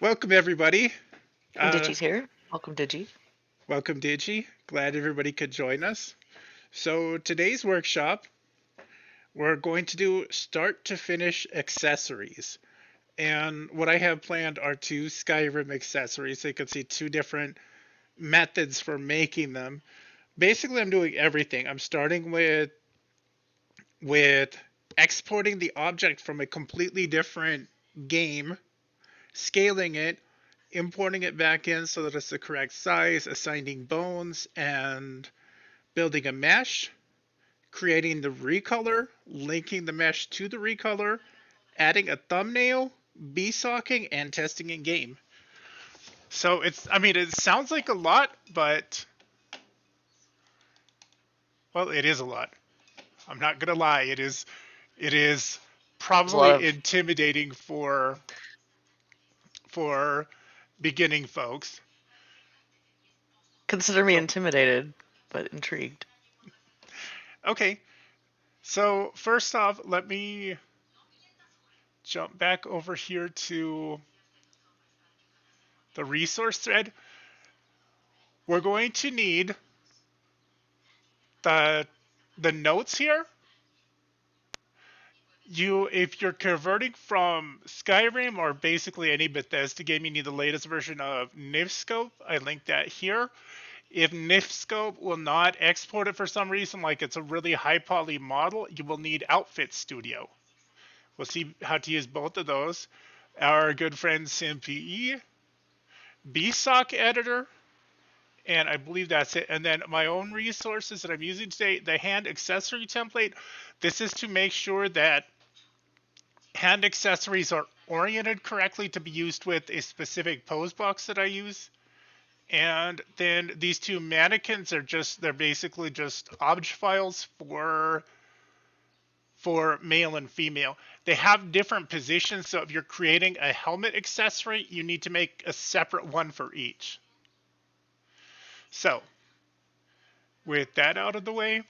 Welcome everybody. And Uh, Digi's here. Welcome, Digi. Welcome Digi. Glad everybody could join us. So today's workshop, we're going to do start to finish accessories. And what I have planned are two Skyrim accessories. So you can see two different methods for making them. Basically, I'm doing everything. I'm starting with exporting the object from a completely different game, scaling it, importing it back in so that it's the correct size, assigning bones, and building a mesh, creating the recolor, linking the mesh to the recolor, adding a thumbnail, BSOKing, and testing in game. So it sounds like a lot, but, well, it is a lot. I'm not gonna lie, it is There's a lot probably of intimidating for beginning folks. consider me So, intimidated, but intrigued. okay, so first off, let me jump back over here to the resource thread. We're going to need the the notes here. If you're converting from Skyrim or basically any Bethesda game, you need the latest version of Nifscope. I linked that here. If Nifscope will not export it for some reason, like it's a really high poly model, you will need Outfit Studio. We'll see how to use both of those. Our good friend SimPE, BSOK editor, and I believe that's it. And then my own resources that I'm using today, the hand accessory template. This is to make sure that hand accessories are oriented correctly to be used with a specific pose box that I use. And then these two mannequins are they're basically just object files for male and female. They have different positions, so if you're creating a helmet accessory, you need to make a separate one for each. So, with that out of the way,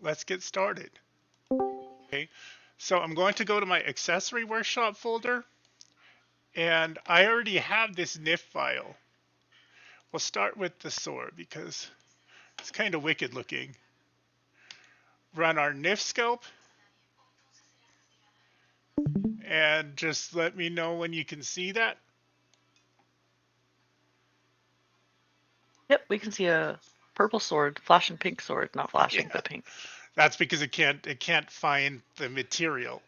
let's get started. Okay, so I'm going to go to my accessory workshop folder, and I already have this NIF file. We'll start with the sword because it's kind of wicked looking. Run our NIF scope, and just let me know when you can see that. Yep, we can see a purple sword, flashing pink sword, not flashing, Yeah, but pink. that's because it can't find the material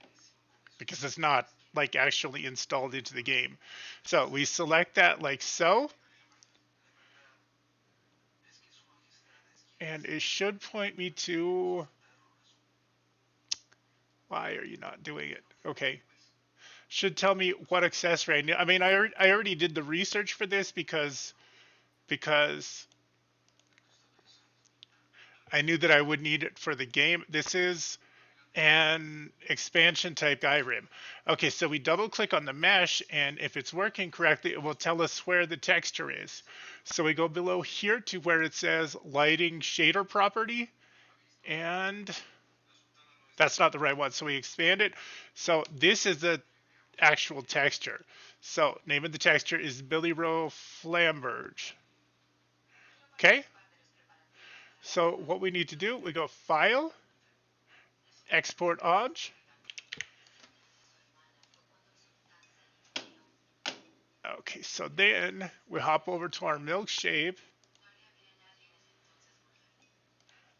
because it's not like actually installed into the game. So we select that like so, and it should point me to. Why are you not doing it? Okay. Should tell me what accessory I need. I mean, I already did the research for this because I knew that I would need it for the game. This is an expansion type Skyrim. Okay, so we double click on the mesh, and if it's working correctly, it will tell us where the texture is. So we go below here to where it says lighting shader property, and that's not the right one. So we expand it. So this is the actual texture. So name of the texture is Billy Rowe Flamberge. Okay. So what we need to do, we go File, Export Obj. Okay, so then we hop over to our Milkshape.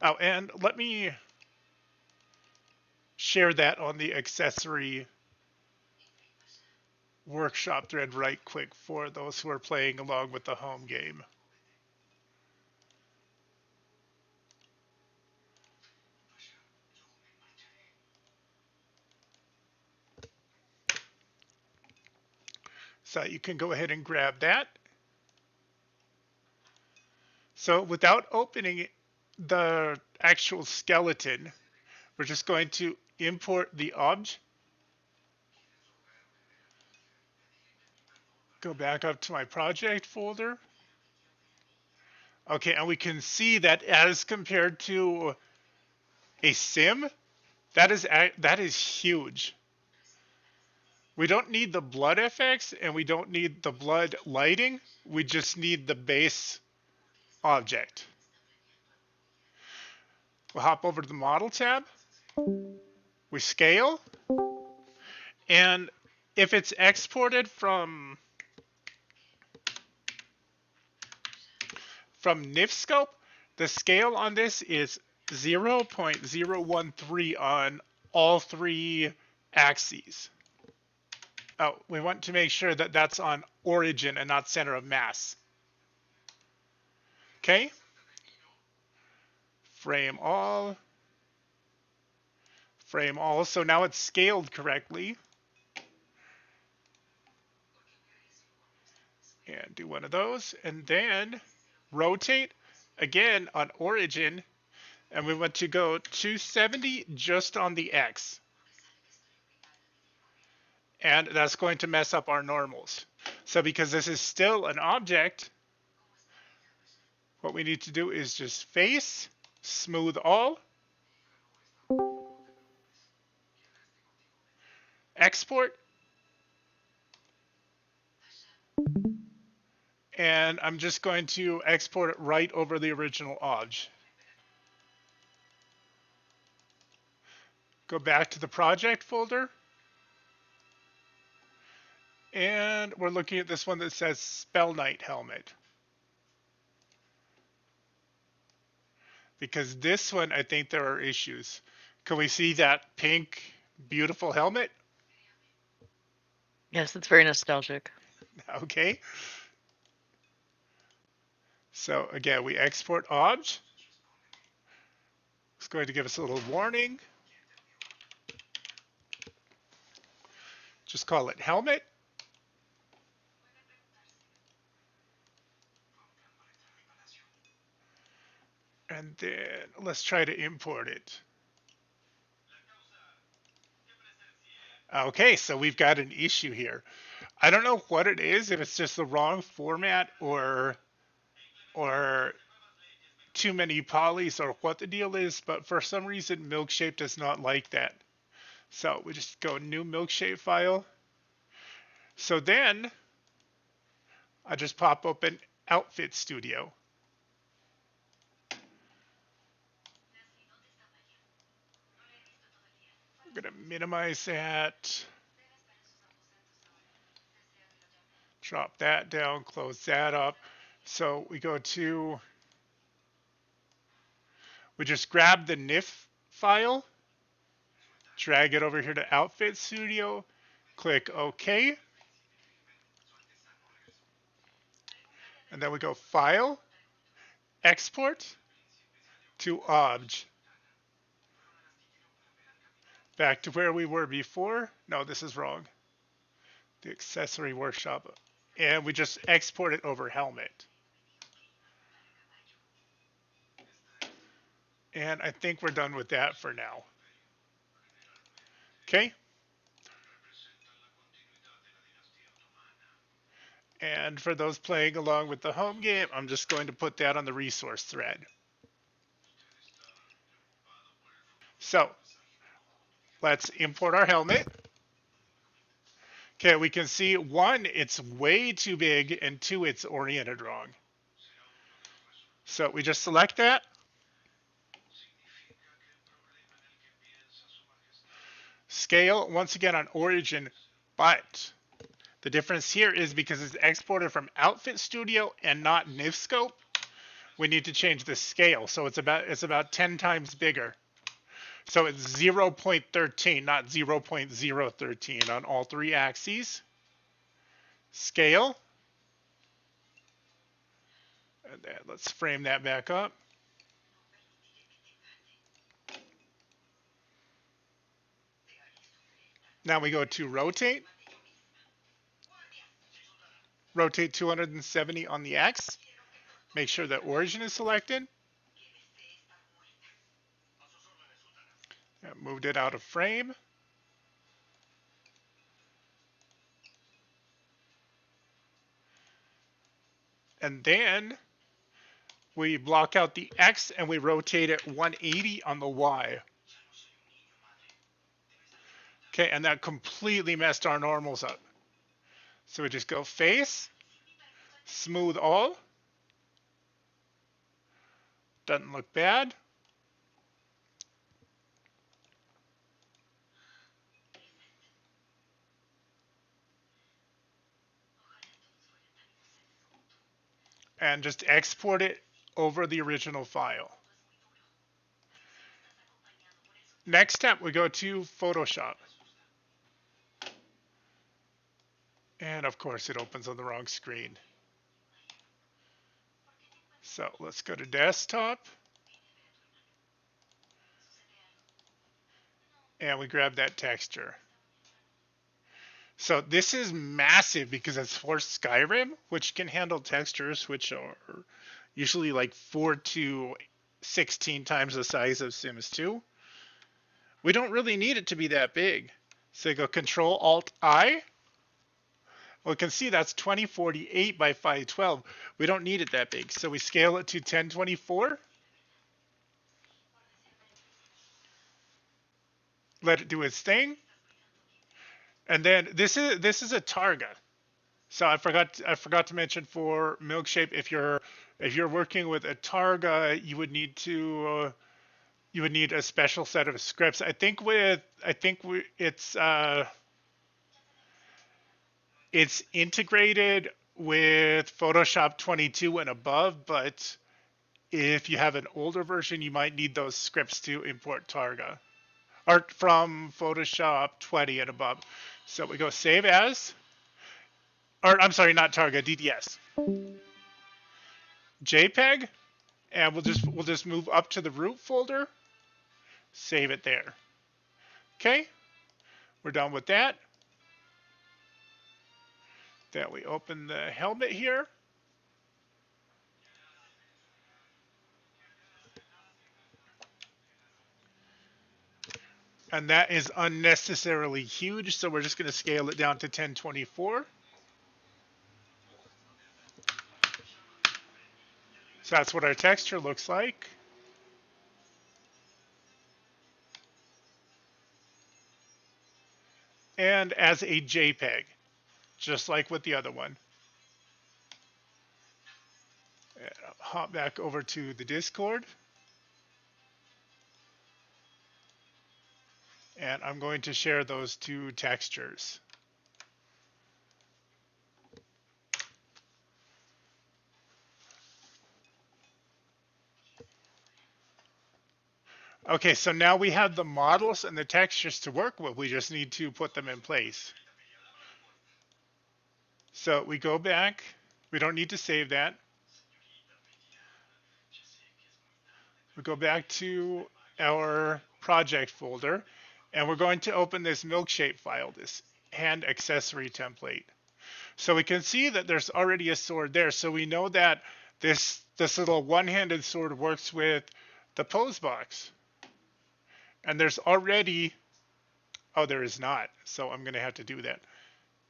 Oh, and let me share that on the accessory workshop thread right quick for those who are playing along with the home game. So you can go ahead and grab that. So without opening the actual skeleton, we're just going to import the object. Go back up to my project folder. Okay, and we can see that as compared to a sim, that is huge. We don't need the blood FX and we don't need the blood lighting. We just need the base object. We'll hop over to the model tab. We scale. And if it's exported from NifScope, the scale on this is 0.013 on all three axes. Oh, we want to make sure that that's on origin and not center of mass. Okay. Frame all. Frame all. So now it's scaled correctly. And do one of those. And then rotate again on origin. And we want to go 270 just on the X. And that's going to mess up our normals. So because this is still an object, what we need to do is just face, smooth all, export, and I'm just going to export it right over the original object. Go back to the project folder, and we're looking at this one that says Spell Knight helmet. Because this one, I think there are issues. Can we see that pink, beautiful helmet? Yes, it's very nostalgic. Okay. So again, we export obj. It's going to give us a little warning. Just call it helmet. And then let's try to import it. Okay, so we've got an issue here. I don't know what it is, if it's just the wrong format or too many polys or what the deal is, but for some reason Milkshape does not like that. So we just go new Milkshape file. So then I just pop open Outfit Studio. I'm gonna minimize that. Drop that down, close that up. So we go to, we just grab the NIF file, drag it over here to Outfit Studio, click OK. And then we go File, Export to Obj. Back to where we were before. No, this is wrong. The accessory workshop. And we just export it over helmet. And I think we're done with that for now. Okay. And for those playing along with the home game, I'm just going to put that on the resource thread. So let's import our helmet. Okay, we can see one, it's way too big, and two, it's oriented wrong. So we just select that. Scale, once again on origin, but the difference here is because it's exported from Outfit Studio and not NifScope, we need to change the scale. So it's about 10 times bigger. So it's 0.13, not 0.013 on all three axes. Scale. And then let's frame that back up. Now we go to rotate. Rotate 270 on the X. Make sure that origin is selected. Moved it out of frame. And then we block out the X and we rotate it 180 on the Y. Okay, and that completely messed our normals up. So we just go face, smooth all. Doesn't look bad. And just export it over the original file. Next step, we go to Photoshop. And of course, it opens on the wrong screen. So let's go to desktop. And we grab that texture. So this is massive because it's for Skyrim, which can handle textures which are usually like 4 to 16 times the size of Sims 2. We don't really need it to be that big. So you go Control Alt I. Well, you can see that's 2048 by 512. We don't need it that big. So we scale it to 1024. Let it do its thing. And then this is a Targa. So I forgot to mention for Milkshape, if you're working with a Targa, you would need a special set of scripts. It's integrated with Photoshop 22 and above, but if you have an older version, you might need those scripts to import Targa or from Photoshop 20 and above. So we go save as, or I'm sorry, not Targa, DDS, JPEG, and we'll just move up to the root folder, save it there. Okay, we're done with that. Then we open the helmet here. And that is unnecessarily huge, so we're just going to scale it down to 1024. So that's what our texture looks like. And as a JPEG, just like with the other one. And I'll hop back over to the Discord. And I'm going to share those two textures. Okay, so now we have the models and the textures to work with. We just need to put them in place. So we go back. We don't need to save that. We go back to our project folder, and we're going to open this Milkshape file, this hand accessory template. So we can see that there's already a sword there. So we know that this little one-handed sword works with the pose box. And there's already, oh, there is not. So I'm going to have to do that,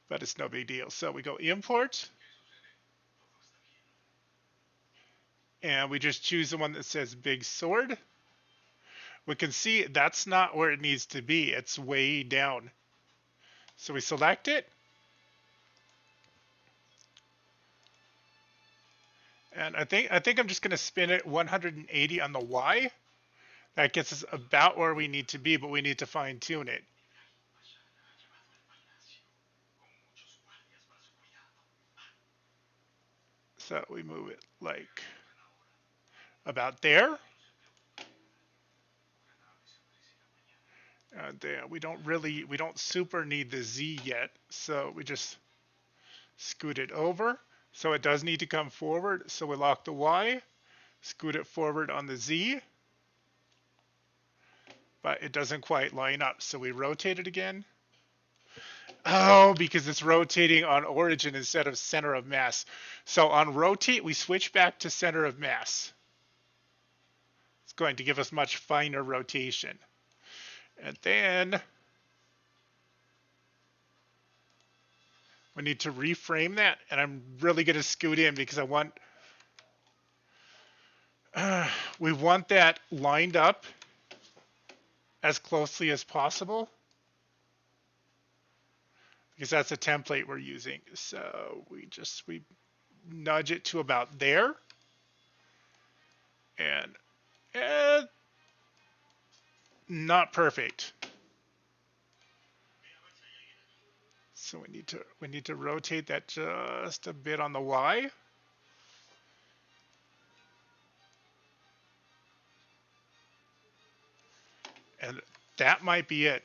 but it's no big deal. So we go import, and we just choose the one that says big sword. We can see that's not where it needs to be. It's way down. So we select it. And I think I'm just going to spin it 180 on the Y. That gets us about where we need to be, but we need to fine tune it. So we move it like about there. There, we don't super need the Z yet, so we just scoot it over. So it does need to come forward, so we lock the Y, scoot it forward on the Z, but it doesn't quite line up, so we rotate it again. Oh, because it's rotating on origin instead of center of mass. So on rotate, we switch back to center of mass. It's going to give us much finer rotation. And then we need to reframe that, and I'm really going to scoot in because we want that lined up as closely as possible. because that's a template we're using. So we nudge it to about there, and not perfect. So we need to rotate that just a bit on the Y. And that might be it.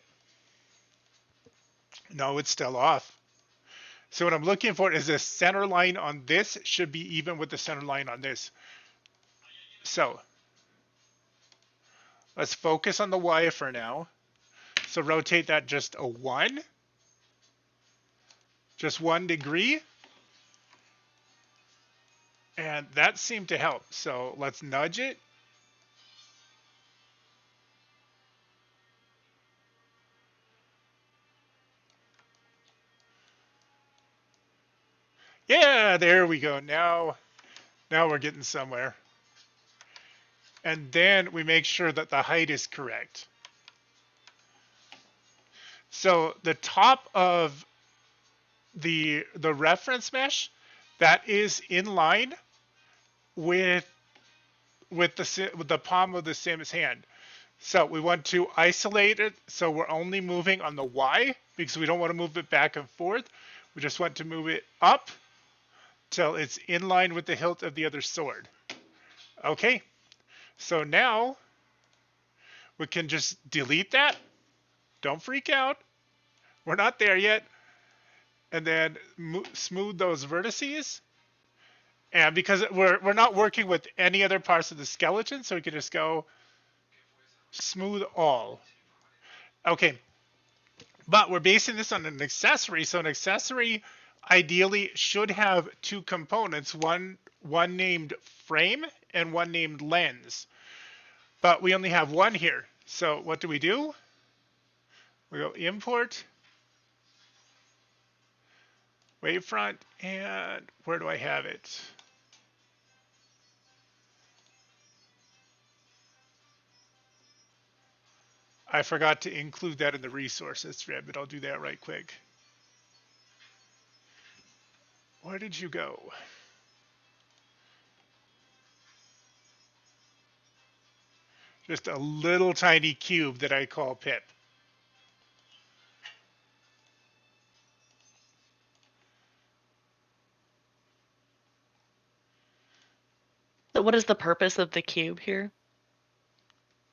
No, it's still off. So what I'm looking for is the center line on this should be even with the center line on this. So let's focus on the Y for now. So rotate that just a 1. Just 1 degree. And that seemed to help. So let's nudge it. Yeah, there we go. Now we're getting somewhere. And then we make sure that the height is correct. So the top of the reference mesh, that is in line with the palm of the Sim's hand. So we want to isolate it so we're only moving on the Y because we don't want to move it back and forth. We just want to move it up till it's in line with the hilt of the other sword. Okay, so now we can just delete that. Don't freak out. We're not there yet. And then smooth those vertices. And because we're not working with any other parts of the skeleton, so we can just go smooth all. Okay, but we're basing this on an accessory, so an accessory ideally should have 2 components, one named frame and one named lens. But we only have one here. So what do? We go import, wavefront, and where do I have it? I forgot to include that in the resources thread, but I'll do that right quick. Where did you go? Just a little tiny cube that I call Pip. So what is the purpose of the cube here?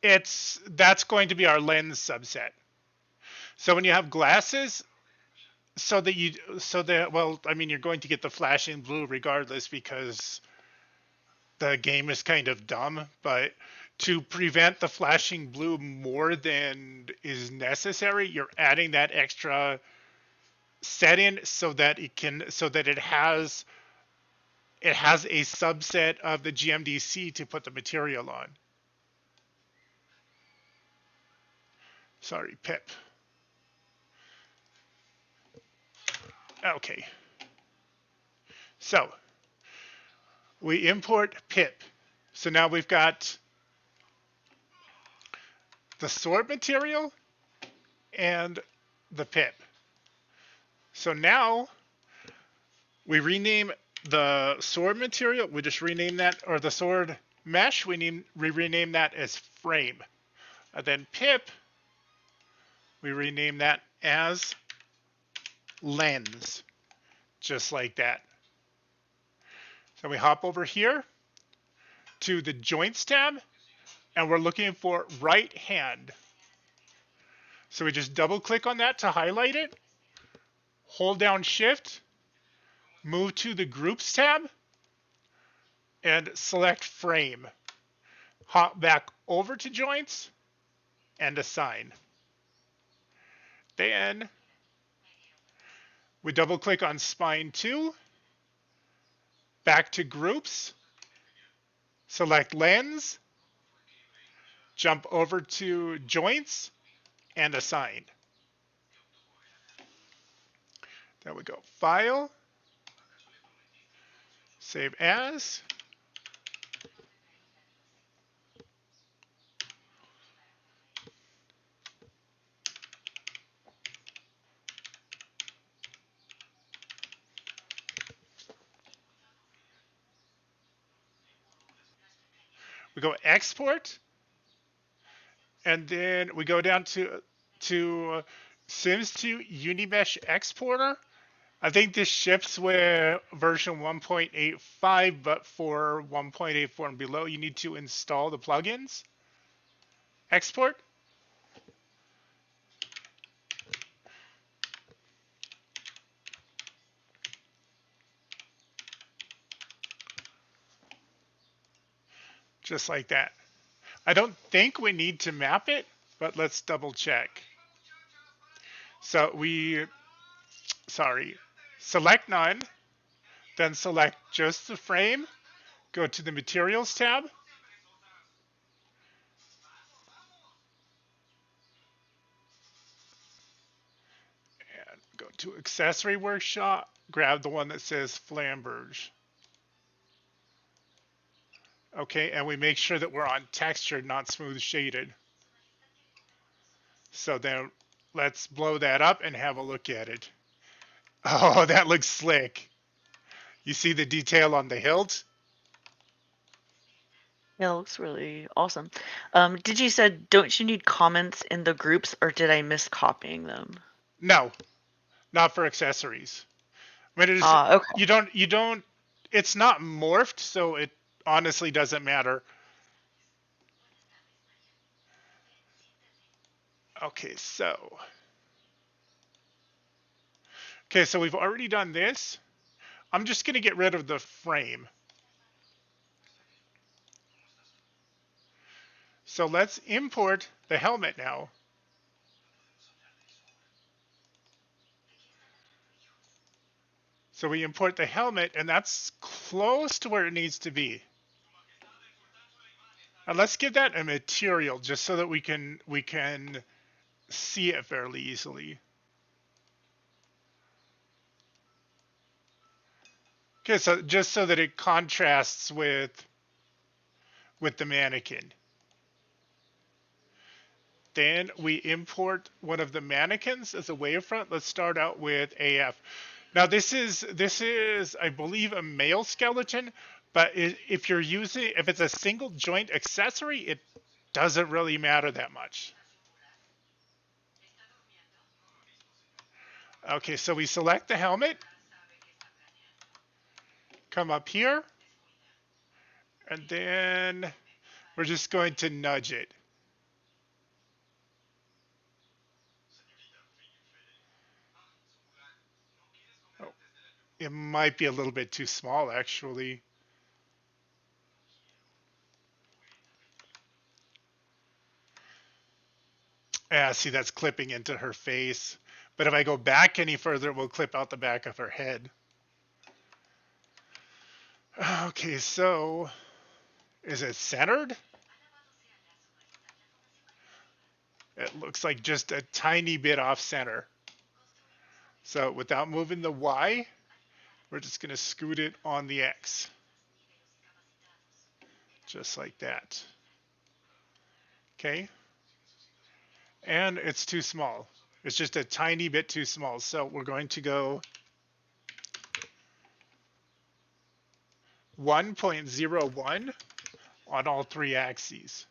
That's going to be our lens subset. So when you have glasses, well, I mean, you're going to get the flashing blue regardless because the game is kind of dumb, but to prevent the flashing blue more than is necessary, you're adding that extra setting so that it has a subset of the GMDC to put the material on. Sorry, Pip. Okay. So we import Pip. So now we've got the sword material and the Pip. So now we rename the sword material. We just rename that, or the sword mesh. We rename that as frame. And then Pip, we rename that as lens, just like that. So we hop over here to the joints tab, and we're looking for right hand. So we just double click on that to highlight it, hold down shift, move to the groups tab, and select frame. Hop back over to joints and assign. Then we double click on spine 2, back to groups, select lens, jump over to joints, and assign. There we go. File, save as. We go export, and then we go down to Sims 2 Unimesh exporter. I think this ships with version 1.85, but for 1.84 and below, you need to install the plugins. Export. Just like that. I don't think we need to map it, but let's double check. So select none, then select just the frame, go to the materials tab, and go to accessory workshop, grab the one that says Flamberge. Okay, and we make sure that we're on textured, not smooth shaded. So then let's blow that up and have a look at it. Oh, that looks slick. You see the detail on the hilt? Yeah, it looks really awesome. Did you said don't you need comments in the groups, or did I miss copying them? No, not for accessories. I mean, Okay. you don't, it's not morphed, so it honestly doesn't matter. Okay, so we've already done this. I'm just going to get rid of the frame. So let's import the helmet now. So we import the helmet, and that's close to where it needs to be. And let's give that a material just so that we can see it fairly easily. Okay, so just so that it contrasts with the mannequin. Then we import one of the mannequins as a wavefront. Let's start out with AF. Now this is I believe a male skeleton, but if it's a single joint accessory, it doesn't really matter that much. Okay, so we select the helmet, come up here, and then we're just going to nudge it. Oh, it might be a little bit too small, actually. Yeah, see, that's clipping into her face. But if I go back any further, it will clip out the back of her head. Okay, so is it centered? It looks like just a tiny bit off center. So without moving the Y, we're just going to scoot it on the X. Just like that. Okay. And it's too small. It's just a tiny bit too small. So we're going to go 1.01 on all three axes.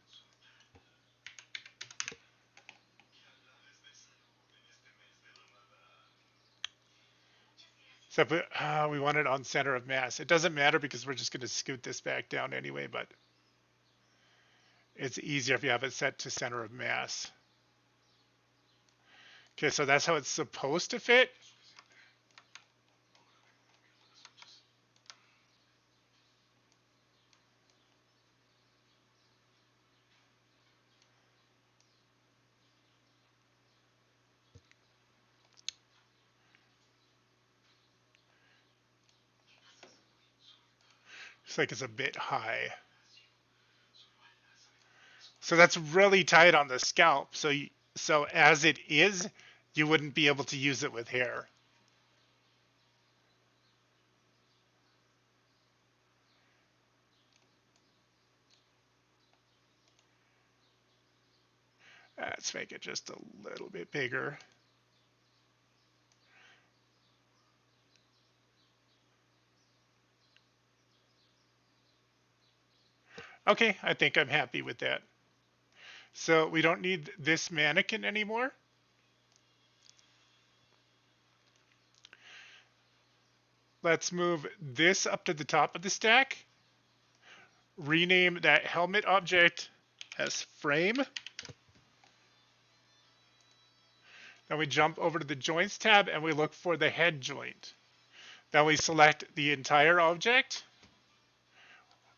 So we want it on center of mass. It doesn't matter because we're just going to scoot this back down anyway, but it's easier if you have it set to center of mass. Okay, so that's how it's supposed to fit. Looks like it's a bit high. So that's really tight on the scalp. So as it is, you wouldn't be able to use it with hair. Let's make it just a little bit bigger. Okay, I think I'm happy with that. So we don't need this mannequin anymore. Let's move this up to the top of the stack. Rename that helmet object as frame. Then we jump over to the joints tab and we look for the head joint. Then we select the entire object.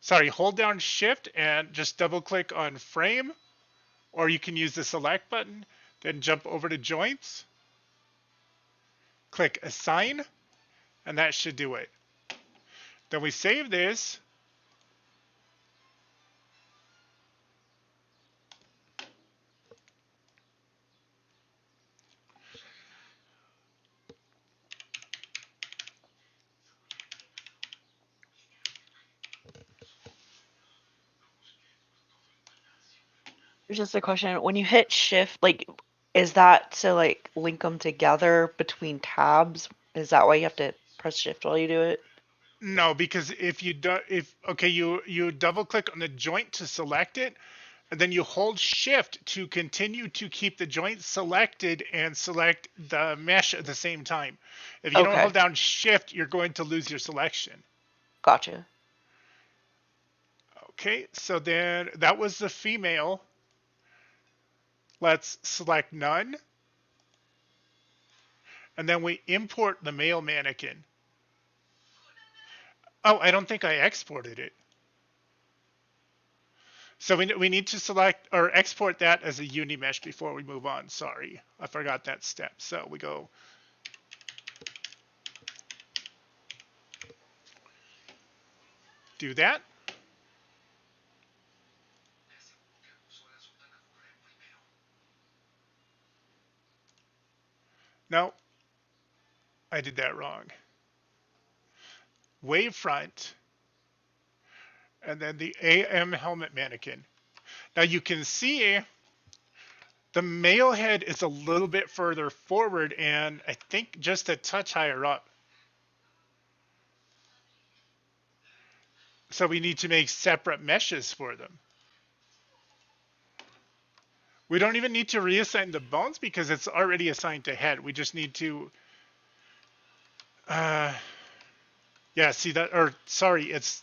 Sorry, hold down shift and just double click on frame, or you can use the select button, then jump over to joints, click assign, and that should do it. Then we save this. Just a question. When you hit shift, like, is that to like link them together between tabs? Is that why you have to press shift while you do it? No, because if you do, if okay, you double click on the joint to select it, and then you hold shift to continue to keep the joint selected and select the mesh at the same time. If you don't Okay, hold down shift, you're going to lose your selection. gotcha. Okay, so then that was the female. Let's select none, and then we import the male mannequin. Oh, I don't think I exported it. So we need to select or export that as a Unimesh before we move on. Sorry, I forgot that step. So we go do that. No, I did that wrong. Wavefront, and then the AM helmet mannequin. Now you can see the male head is a little bit further forward and I think just a touch higher up. So we need to make separate meshes for them. We don't even need to reassign the bones because it's already assigned to head. We just need to, uh, yeah, see that, or sorry, it's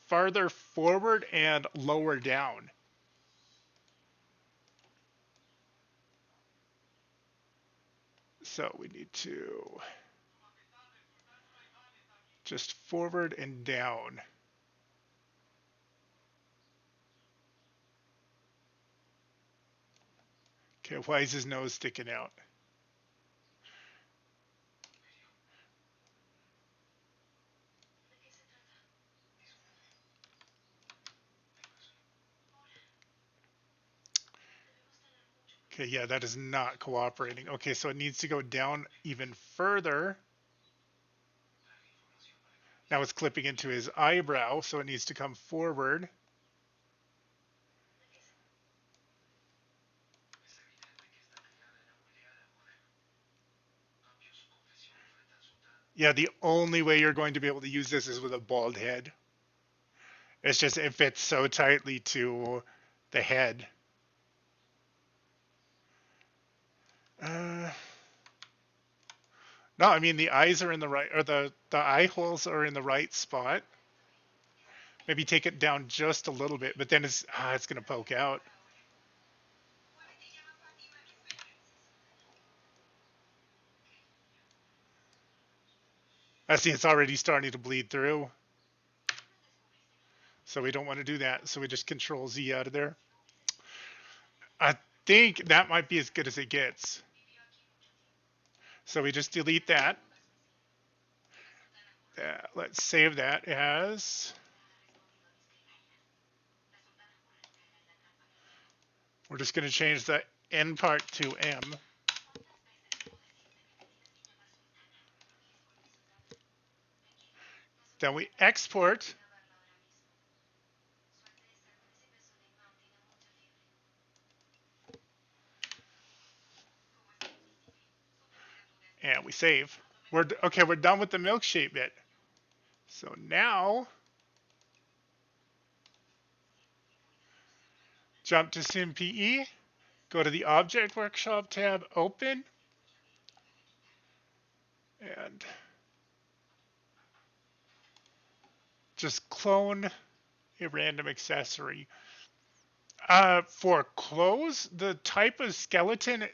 farther forward and lower down. So we need to just forward and down. Okay, why is his nose sticking out? Okay, yeah, that is not cooperating. Okay, so it needs to go down even further. Now it's clipping into his eyebrow, so it needs to come forward. Yeah, the only way you're going to be able to use this is with a bald head. It's just it fits so tightly to the head. Uh, no, I mean the eyes are in the right, or the eye holes are in the right spot. Maybe take it down just a little bit, but then it's gonna poke out. I see it's already starting to bleed through, so we don't want to do that. So we just Control Z out of there. I think that might be as good as it gets. So we just delete that. Let's save that as. We're just going to change the N part to M. Then we export. And we save. Okay. We're done with the Milkshape bit. So now Jump to SimPE, go to the Object Workshop tab, open, and just clone a random accessory. For clothes, the type of skeleton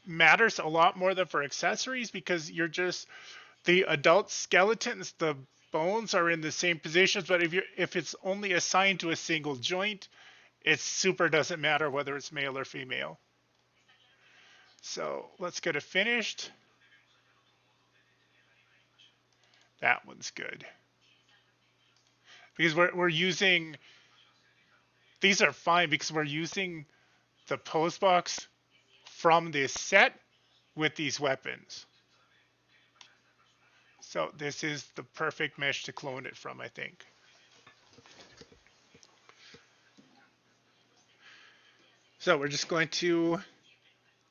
matters a lot more than for accessories because you're just the adult skeletons, the bones are in the same positions, but if it's only assigned to a single joint, it super doesn't matter whether it's male or female. So let's go to finished. That one's good. Because we're using, these are fine because we're using the pose box from this set with these weapons. So this is the perfect mesh to clone it from, I think. So we're just going to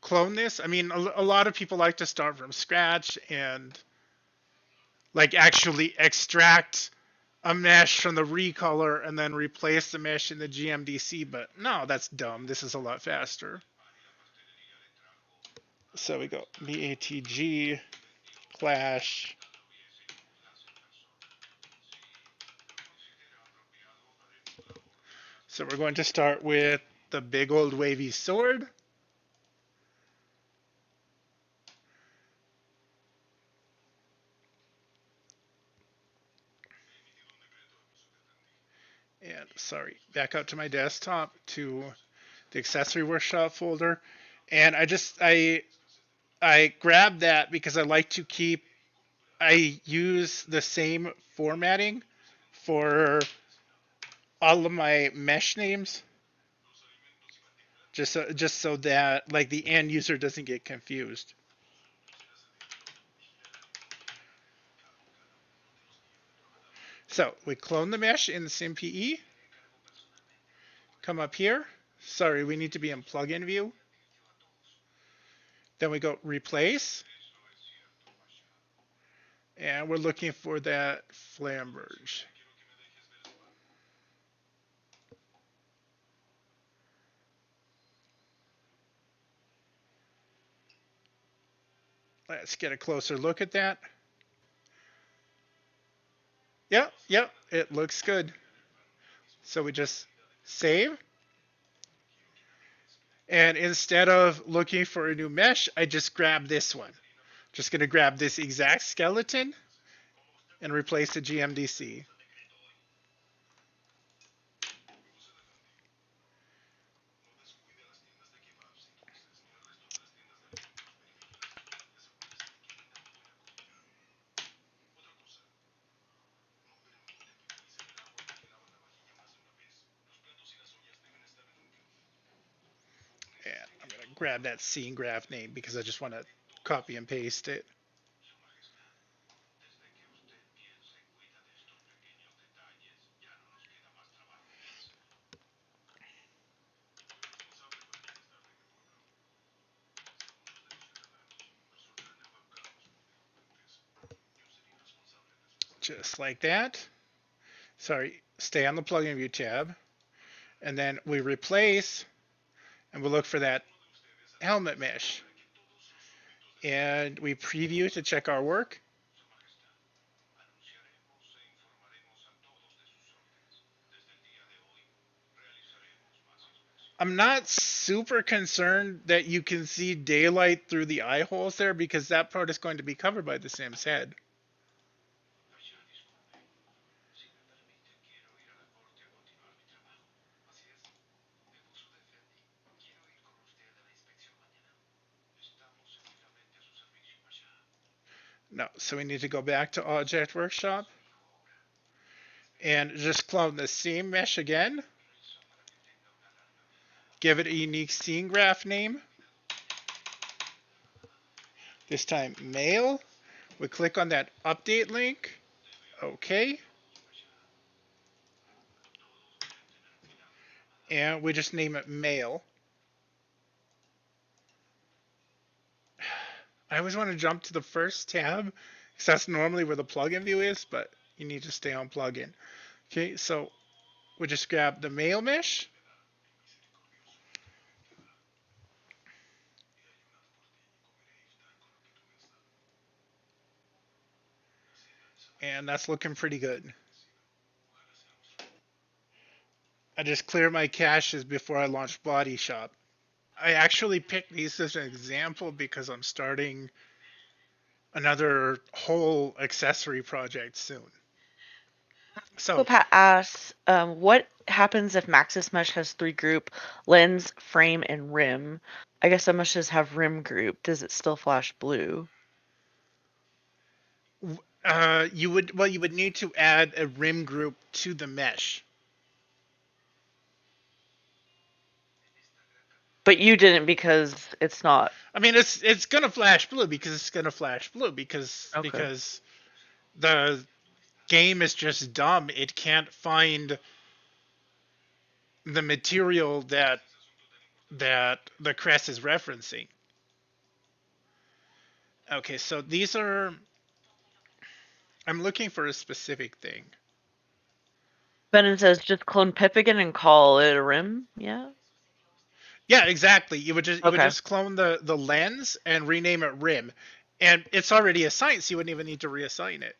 clone this. I mean, a lot of people like to start from scratch and like actually extract a mesh from the recolor and then replace the mesh in the GMDC, but no, that's dumb. This is a lot faster. So we go BATG clash. So we're going to start with the big old wavy sword. And sorry, back out to my desktop to the accessory workshop folder. And I grabbed that because I like to keep, I use the same formatting for all of my mesh names, just so that like the end user doesn't get confused. So we clone the mesh in the SimPE. Come up here. Sorry, we need to be in plugin view. Then we go replace. And we're looking for that flamberge. Let's get a closer look at that. Yep, it looks good. So we just save. And instead of looking for a new mesh, I just grab this one. Just going to grab this exact skeleton and replace the GMDC. And I'm going to grab that scene graph name because I just want to copy and paste it. Just like that. Sorry, stay on the plugin view tab. And then we replace, and we'll look for that helmet mesh. And we preview to check our work. I'm not super concerned that you can see daylight through the eye holes there because that part is going to be covered by the Sim's head. No, so we need to go back to Object Workshop and just clone the scene mesh again. Give it a unique scene graph name. This time male. We click on that update link. Okay. And we just name it male. I always want to jump to the first tab because that's normally where the plugin view is, but you need to stay on plugin. Okay, so we just grab the male mesh. and that's looking pretty good. I just clear my caches before I launch Body Shop. I actually picked these as an example because I'm starting another whole accessory project soon. So So, Pat asks, what happens if Maxis Mesh has three group, lens, frame, and rim? I guess I must just have rim group. Does it still flash blue? you would need to add a rim group to the mesh. But you didn't because it's not. I mean, it's gonna flash blue because it's gonna flash blue Okay. because the game is just dumb. It can't find the material that the crest is referencing. Okay, so these are. I'm looking for a specific thing. Benin says just clone Pip again and call it a rim. Yeah. Yeah, exactly. You would Okay. just clone the lens and rename it rim, and it's already assigned, so you wouldn't even need to reassign it.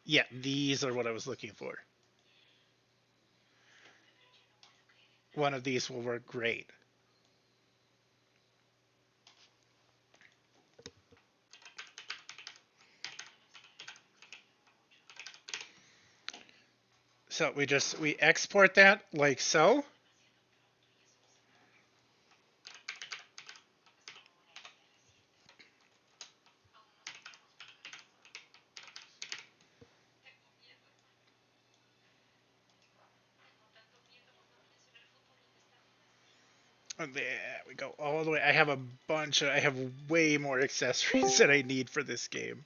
Yeah, these are what I was looking for. One of these will work great. So we export that like so. And there we go all the way. I have way more accessories than I need for this game.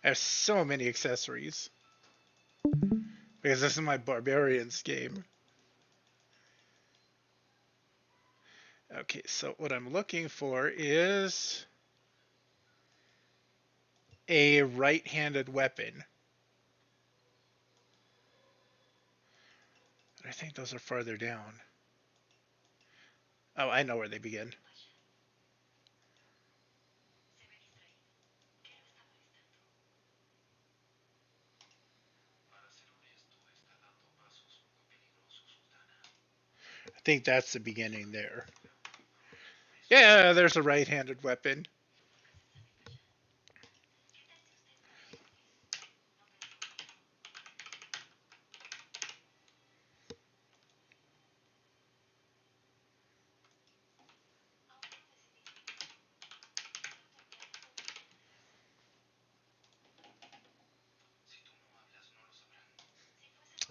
I have so many accessories because this is my barbarians game. Okay, so what I'm looking for is a right-handed weapon. I think those are farther down. Oh, I know where they begin. I think that's the beginning there. Yeah, there's a right-handed weapon.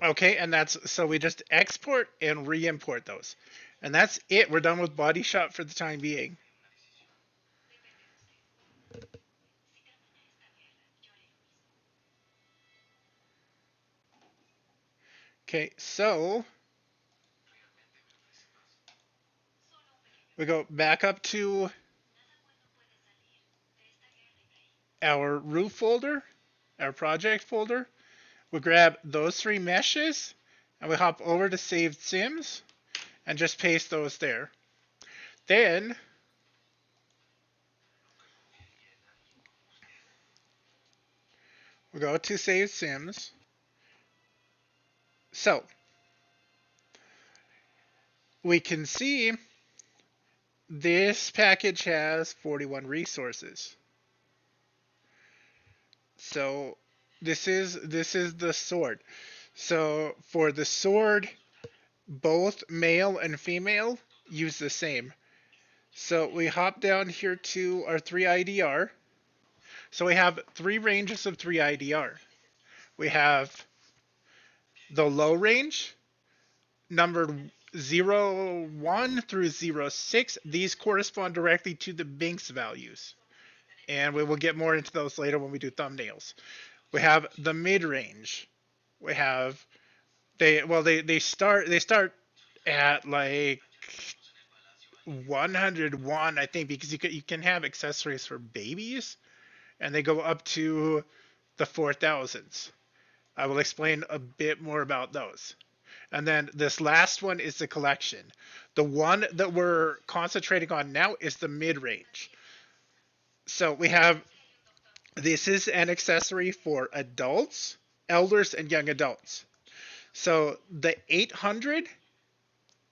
Okay, and that's so we just export and re-import those. And that's it. We're done with Body Shop for the time being. Okay, so we go back up to our root folder, our project folder. We grab those three meshes and we hop over to saved sims and just paste those there. Then we go to saved sims. So we can see this package has 41 resources. So this is the sword. So for the sword, both male and female use the same. So we hop down here to our 3 IDR. So we have three ranges of 3 IDR. We have the low range, numbered 01 through 06. These correspond directly to the Binks values. And we will get more into those later when we do thumbnails. We have the mid range. We have they start at like 101, I think, because you can have accessories for babies, and they go up to the 4000s. I will explain a bit more about those. And then this last one is the collection. The one that we're concentrating on now is the mid range. So we have, this is an accessory for adults, elders, and young adults. So the 800,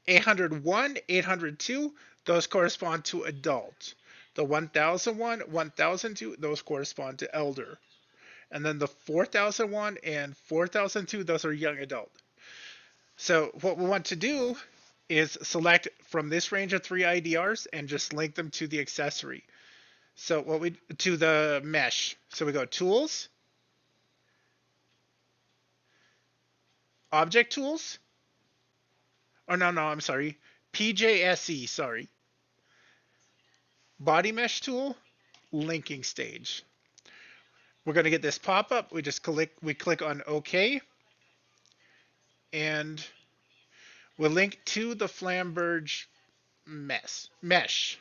801, 802, those correspond to adult. The 1001, 1002, those correspond to elder. And then the 4001 and 4002, those are young adult. So what we want to do is select from this range of 3 IDRs and just link them to the accessory. So what we to the mesh. So we go tools, object tools. Oh no, I'm sorry. PJSE, sorry. Body mesh tool, linking stage. We're going to get this pop up. We click on OK, and we'll link to the Flamberge mesh.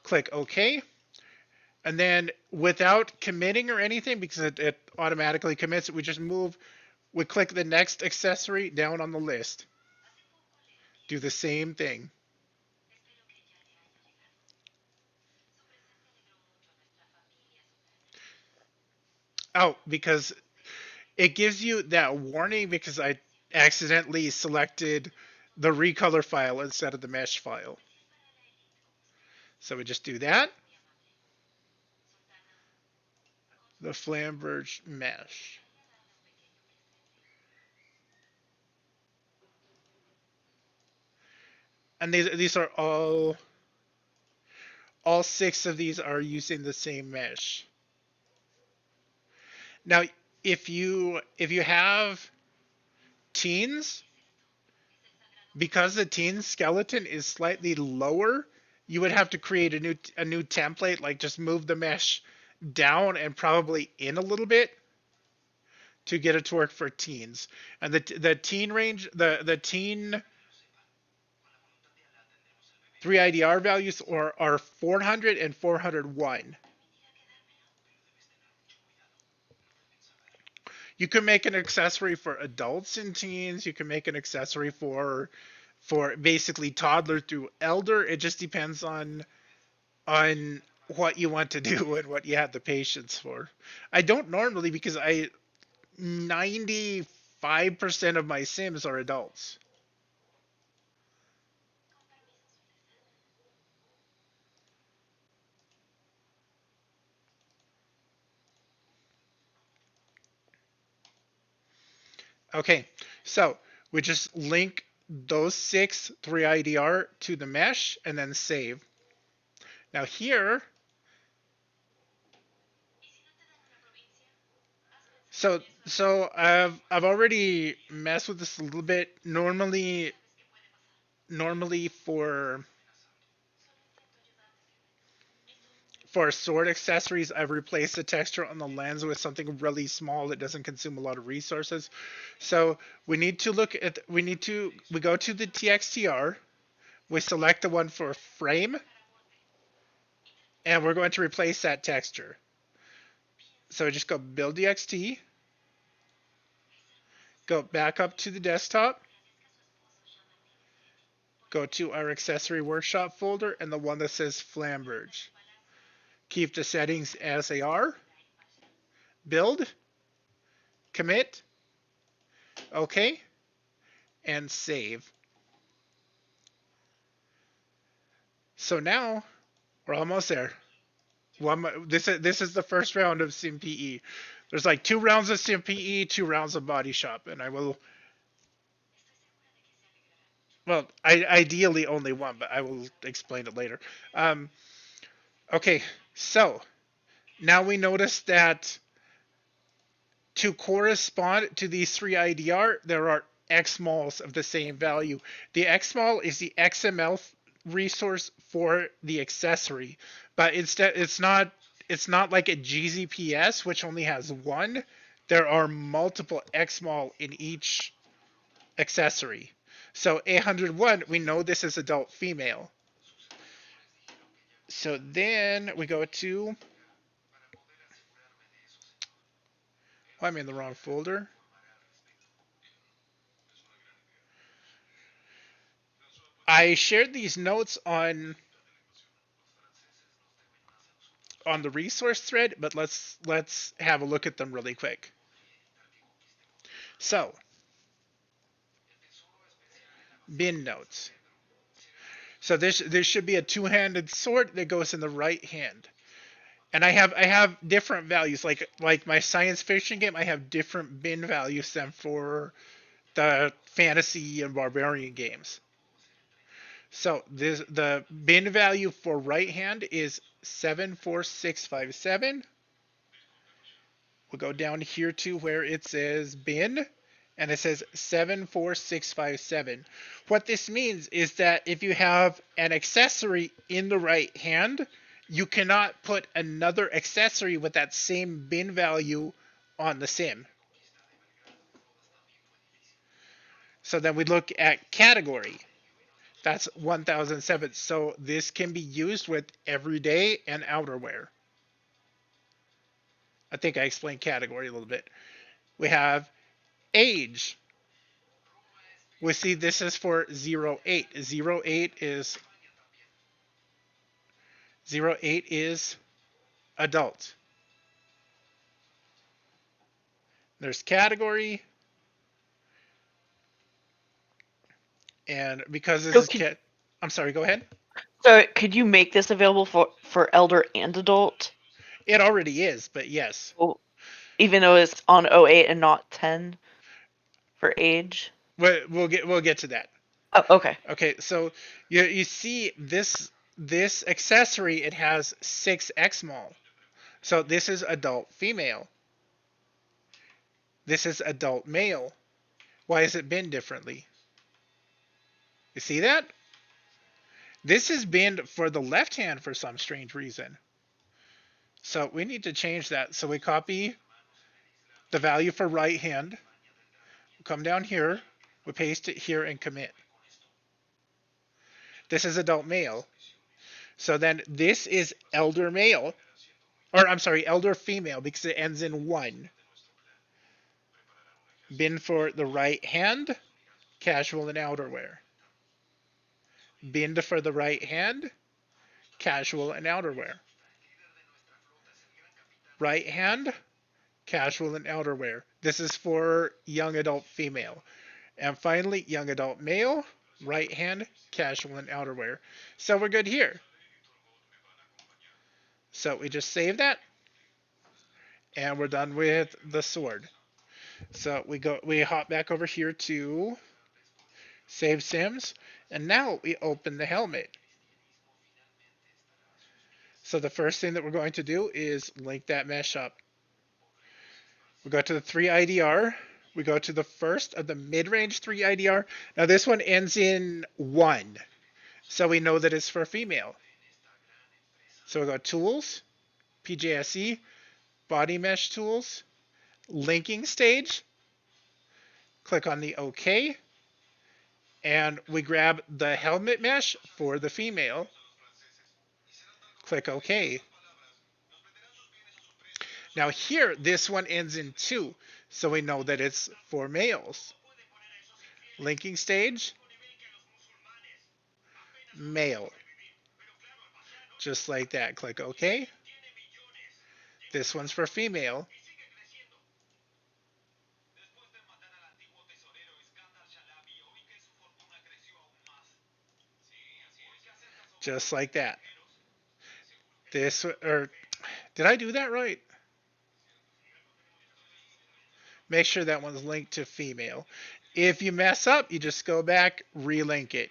Click OK, and then without committing or anything, because it automatically commits, we click the next accessory down on the list. Do the same thing. Oh, because it gives you that warning because I accidentally selected the recolor file instead of the mesh file. So we just do that. The Flamberge mesh. And these are all 6 of these are using the same mesh. Now, if you have teens, because the teen skeleton is slightly lower, you would have to create a new template, like just move the mesh down and probably in a little bit to get it to work for teens. And the teen range, the teen 3 IDR values are 400 and 401. You can make an accessory for adults and teens. You can make an accessory for basically toddler through elder. It just depends on what you want to do and what you have the patience for. I don't normally, because I 95% of my Sims are adults. Okay, so we just link those 6 3 IDR to the mesh and then save. Now here, so I've already messed with this a little bit. Normally for sword accessories, I've replaced the texture on the lens with something really small that doesn't consume a lot of resources. So we go to the TXTR, we select the one for frame, and we're going to replace that texture. So just go build DXT, go back up to the desktop, go to our accessory workshop folder and the one that says Flamberge. Keep the settings as they are, build, commit, OK, and save. So now we're almost there. This is the first round of SimPE. There's like 2 rounds of SimPE, 2 rounds of Body Shop, and I will. Well, ideally only one, but I will explain it later. Okay, so now we notice that to correspond to these 3 IDR, there are xmols of the same value. The xmol is the XML resource for the accessory, but instead it's not like a GZPS, which only has 1. There are multiple xmol in each accessory. So 801, we know this is adult female. So then we go to, I'm in the wrong folder. I shared these notes on on the resource thread, but let's have a look at them really quick. So, bin notes. So there should be a two-handed sword that goes in the right hand. And I have different values. Like my science fiction game, I have different bin values than for the fantasy and barbarian games. So the bin value for right hand is 74657. We'll go down here to where it says bin, and it says 74657. What this means is that if you have an accessory in the right hand, you cannot put another accessory with that same bin value on the sim. So then we look at category. That's 1007. So this can be used with everyday and outerwear. I think I explained category a little bit. We have age. We see this is for 08. 08 is adult. There's category, and because this So is I'm sorry, go ahead. so could you make this available for elder and adult? It already is, but yes. Well, even though it's on 08 and not 10 for age? We'll get to that. Oh, okay. Okay, so you see this accessory, it has 6x mol. So this is adult female. This is adult male. Why has it been differently? You see that? This is binned for the left hand for some strange reason. So we need to change that. So we copy the value for right hand. We come down here. We paste it here and commit. This is adult male. So then this is elder male. Or I'm sorry, elder female because it ends in 1. Bin for the right hand, casual and outerwear. Binned for the right hand, casual and outerwear. Right hand, casual and outerwear. This is for young adult female. And finally, young adult male, right hand, casual and outerwear. So we're good here. So we just save that. And we're done with the sword. So we hop back over here to save sims. And now we open the helmet. So the first thing that we're going to do is link that mesh up. We go to the 3 IDR. We go to the first of the mid-range 3 IDR. Now this one ends in 1. So we know that it's for female. So we go Tools, PJSE, Body Mesh Tools, Linking Stage. Click on the OK. And we grab the helmet mesh for the female. Click OK. Now here, this one ends in 2. So we know that it's for males. Linking stage, male. Just like that. Click OK. This one's for female. Just like that. This, or did I do that right? Make sure that one's linked to female. If you mess up, you just go back, relink it.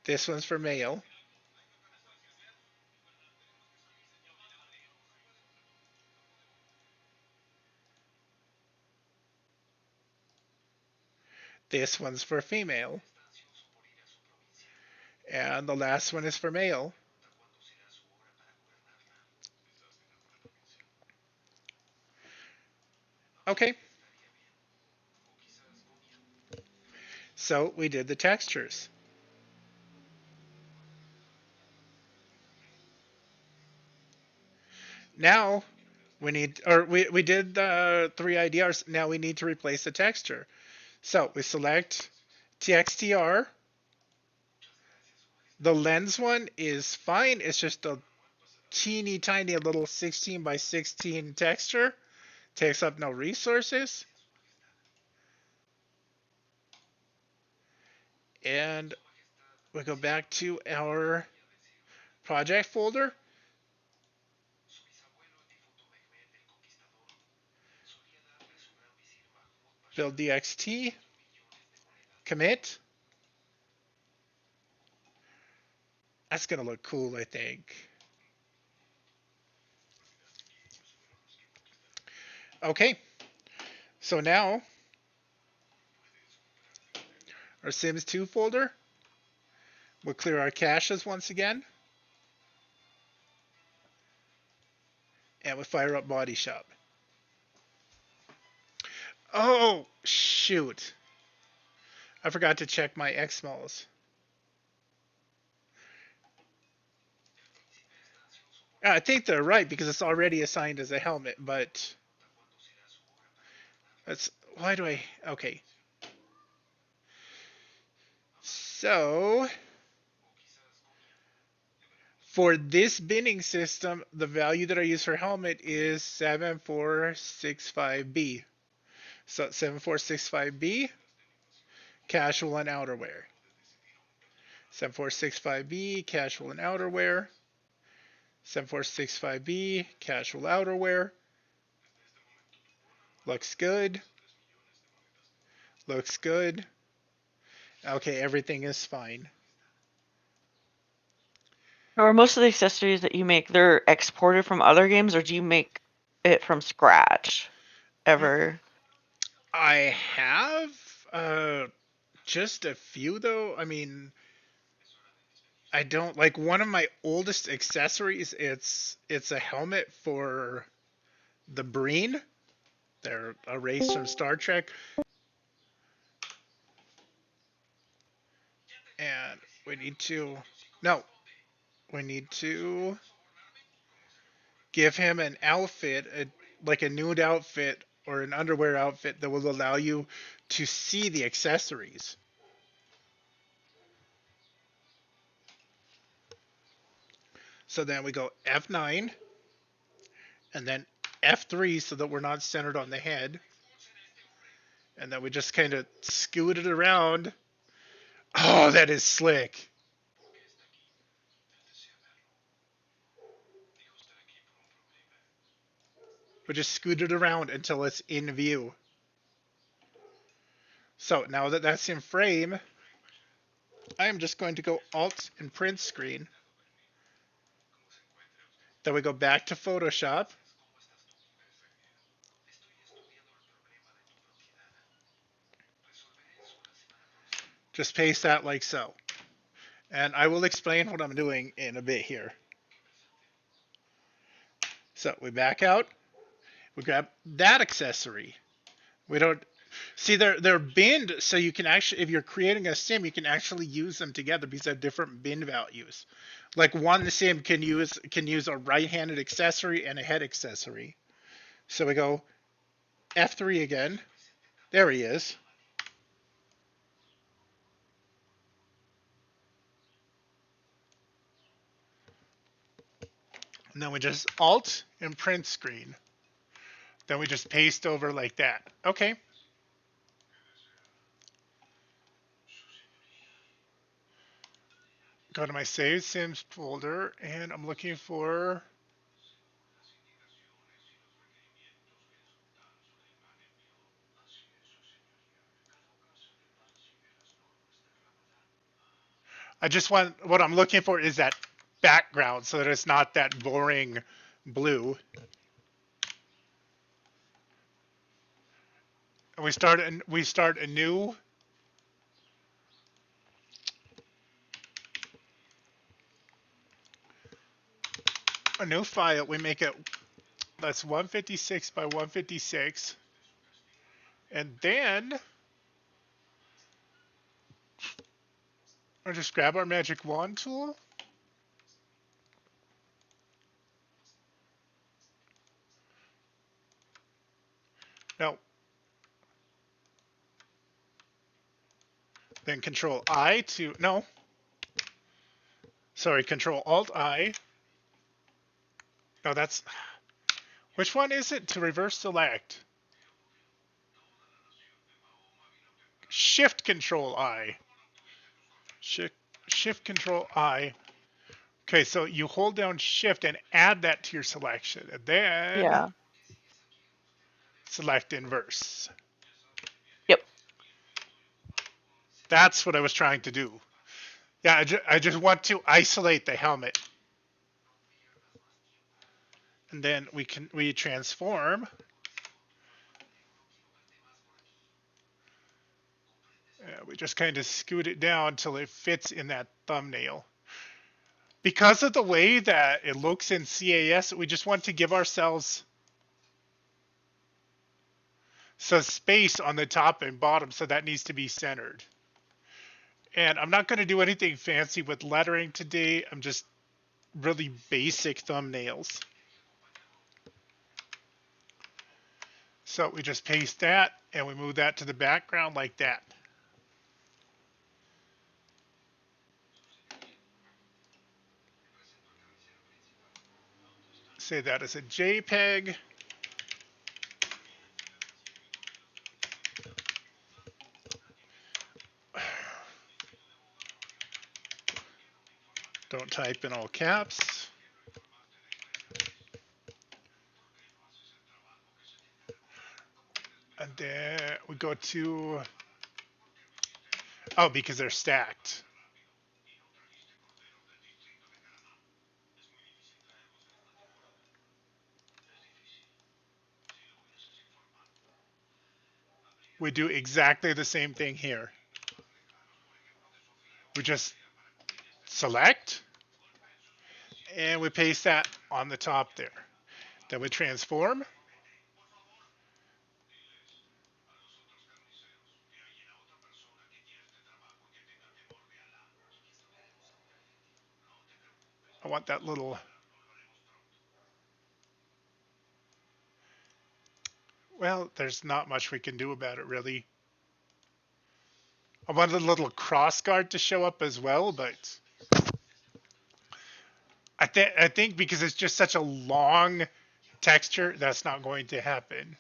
This one's for male. This one's for female. And the last one is for male. Okay. So we did the textures. Now we need, or we did the 3 IDRs. Now we need to replace the texture. So we select TXTR. The lens one is fine. It's just a teeny tiny little 16 by 16 texture. Takes up no resources. And we go back to our project folder. Build DXT. Commit. That's going to look cool, I think. Okay. So now, our Sims 2 folder. We'll clear our caches once again. And we'll fire up Body Shop. Oh, shoot. I forgot to check my XMOs. I think they're right because it's already assigned as a helmet, but that's why do I okay. So for this binning system, the value that I use for helmet is 7465B. So 7465B, casual and outerwear. 7465B, casual and outerwear. 7465B, casual outerwear. Looks good. Looks good. Okay, everything is fine. Or most of the accessories that you make, they're exported from other games, or do you make it from scratch ever? I have just a few though. I mean, I don't like one of my oldest accessories. It's a helmet for the Breen. They're a race from Star Trek, and we need to no, we need to give him an outfit, like a nude outfit or an underwear outfit that will allow you to see the accessories. So then we go F9 and then F3 so that we're not centered on the head. And then we just kind of scoot it around. Oh, that is slick. We just scoot it around until it's in view. So now that that's in frame, I am just going to go Alt and print screen. Then we go back to Photoshop. Just paste that like so. And I will explain what I'm doing in a bit here. So we back out. We grab that accessory. We don't see they're binned, so you can actually, if you're creating a sim, you can actually use them together because they have different bin values. Like one sim can use a right-handed accessory and a head accessory. So we go F3 again. There he is. And then we just Alt and print screen. Then we just paste over like that. Okay. Go to my Save Sims folder, and I'm looking for. I just want what I'm looking for is that background so that it's not that boring blue. And we start a new file. We make it that's 156 by 156, and then I'll just grab our magic wand tool. No. Then Control I to no. Sorry, Control Alt I. No, that's, which one is it to reverse select? Shift Control I. Shift Control I. Okay, so you hold down Shift and add that to your selection, and then Yeah. select inverse. Yep. That's what I was trying to do. Yeah, I just want to isolate the helmet. And then we transform. We just kind of scoot it down until it fits in that thumbnail. Because of the way that it looks in CAS, we just want to give ourselves some space on the top and bottom, so that needs to be centered. And I'm not going to do anything fancy with lettering today. I'm just really basic thumbnails. So we just paste that and we move that to the background like that. Say that as a JPEG. Don't type in all caps. And then we go to, oh, because they're stacked. We do exactly the same thing here. We just select and we paste that on the top there. Then we transform. I want that little, well, there's not much we can do about it really. I want a little cross guard to show up as well, but I think because it's just such a long texture, that's not going to happen.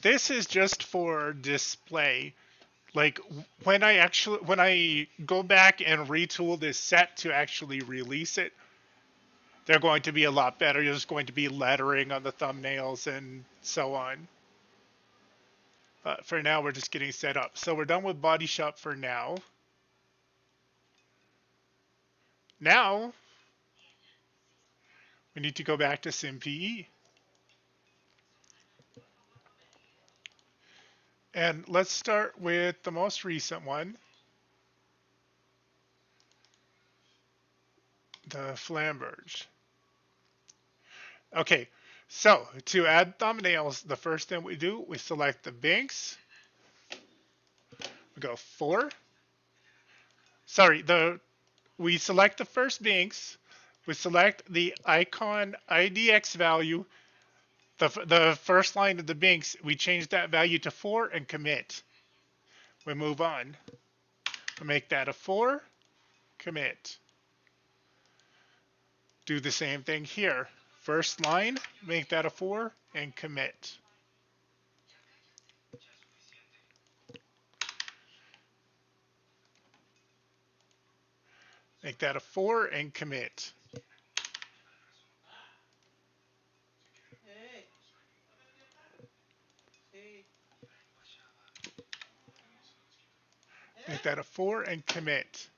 This is just for display. Like when I go back and retool this set to actually release it, they're going to be a lot better. There's going to be lettering on the thumbnails and so on. But for now, we're just getting set up. So we're done with Body Shop for now. Now, we need to go back to SimPE. And let's start with the most recent one, the Flamberge. Okay, so to add thumbnails, the first thing we do, we select the banks. We go 4. Sorry, we select the first banks. We select the icon IDX value. The first line of the banks, we change that value to 4 and commit. We move on. We make that a 4, commit. Do the same thing here. First line, make that a 4 and commit. Make that a 4 and commit. Make that a 4 and commit.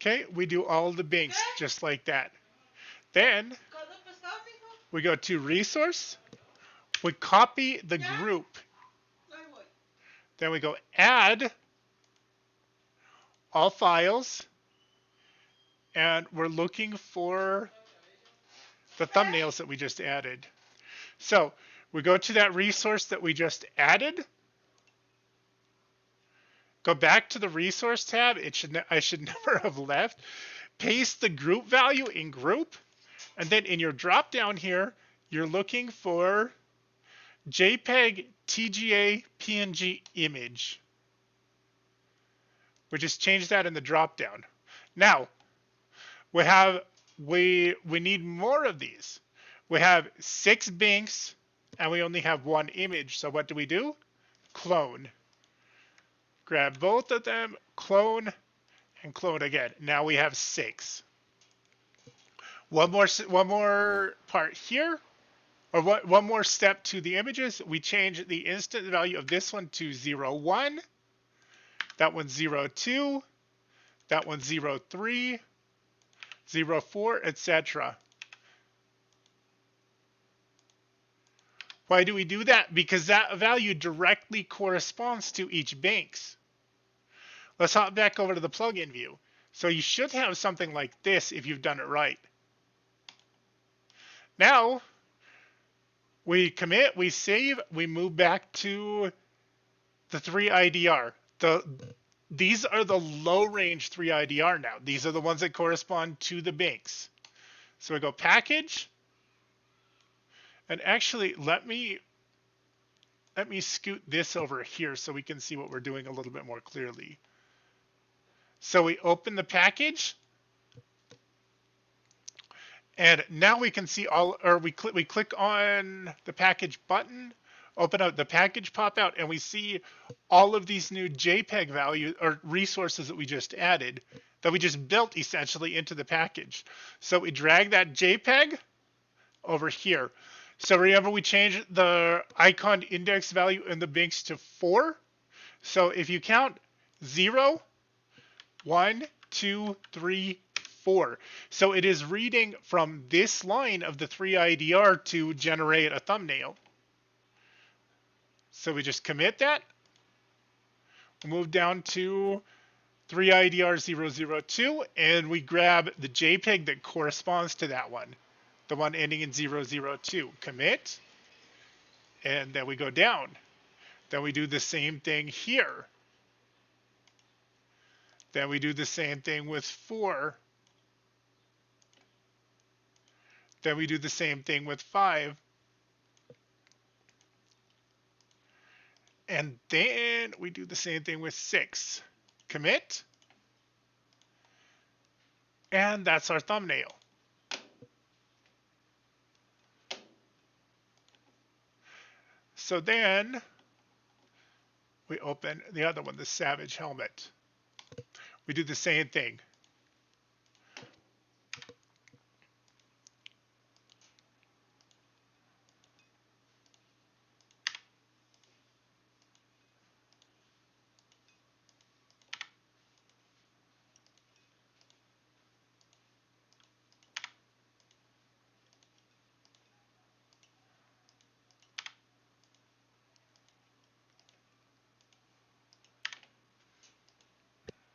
Okay, we do all the banks just like that. Then we go to resource. We copy the group. Then we go add all files. And we're looking for the thumbnails that we just added. So we go to that resource that we just added. Go back to the resource tab. I should never have left. Paste the group value in group. And then in your drop down here, you're looking for JPEG TGA PNG image. We just change that in the dropdown. Now, we need more of these. We have 6 binks and we only have 1 image. So what do? Clone. Grab both of them, clone, and clone again. Now we have 6. One more part here, or one more step to the images. We change the instant value of this one to 0, 1. That one's 0, 2. That one's 0, 3, 0, 4, etc. Why do we do that? Because that value directly corresponds to each banks. Let's hop back over to the plugin view. So you should have something like this if you've done it right. Now, we commit, we save, we move back to the 3 IDR. These are the low range 3 IDR now. These are the ones that correspond to the banks. So we go package. And actually, let me scoot this over here so we can see what we're doing a little bit more clearly. So we open the package. And now we can see we click on the package button, open up the package pop out, and we see all of these new JPEG values or resources that we just added, that we just built essentially into the package. So we drag that JPEG over here. So remember, we changed the icon index value in the binks to 4. So if you count 0, 1, 2, 3, 4. So it is reading from this line of the 3 IDR to generate a thumbnail. So we just commit that. We'll move down to 3 IDR 002, and we grab the JPEG that corresponds to that one, the one ending in 002. Commit, and then we go down. Then we do the same thing here. Then we do the same thing with 4. Then we do the same thing with 5. And then we do the same thing with 6. Commit. And that's our thumbnail. So then we open the other one, the Savage helmet. We do the same thing.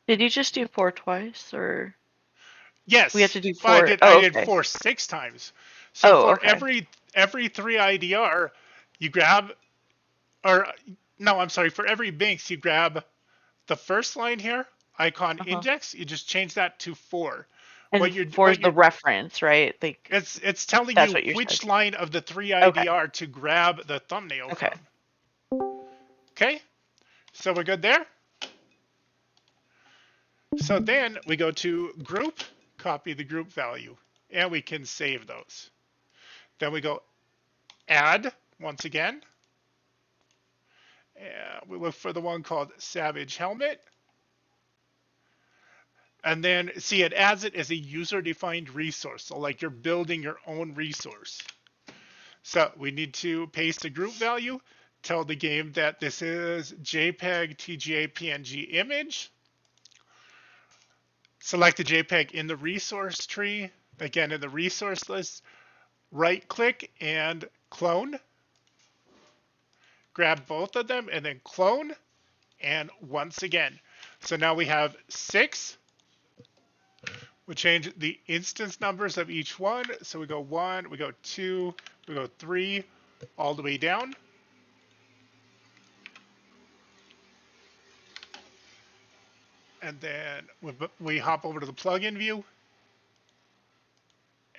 Did you just do 4 twice, or Yes, we have to do well, 4? I Oh, did okay. 4 6 times. So Oh, for okay. every 3 IDR, you grab, or no, I'm sorry, for every Binks, you grab the first line here, icon index, you just change that to 4. And 4 is the reference, right? Like, It's telling that's you what you're which saying. line of the 3 Okay. IDR to grab the thumbnail Okay. from. Okay, so we're good there. So then we go to group, copy the group value, and we can save those. Then we go add once again. And we look for the one called Savage Helmet. And then see, it adds it as a user-defined resource. So like you're building your own resource. So we need to paste a group value, tell the game that this is JPEG, TGA, PNG image. Select the JPEG in the resource tree. Again, in the resource list, right click and clone. Grab both of them and then clone. And once again. So now we have 6. We change the instance numbers of each one. So we go 1, we go 2, we go 3, all the way down. And then we hop over to the plugin view.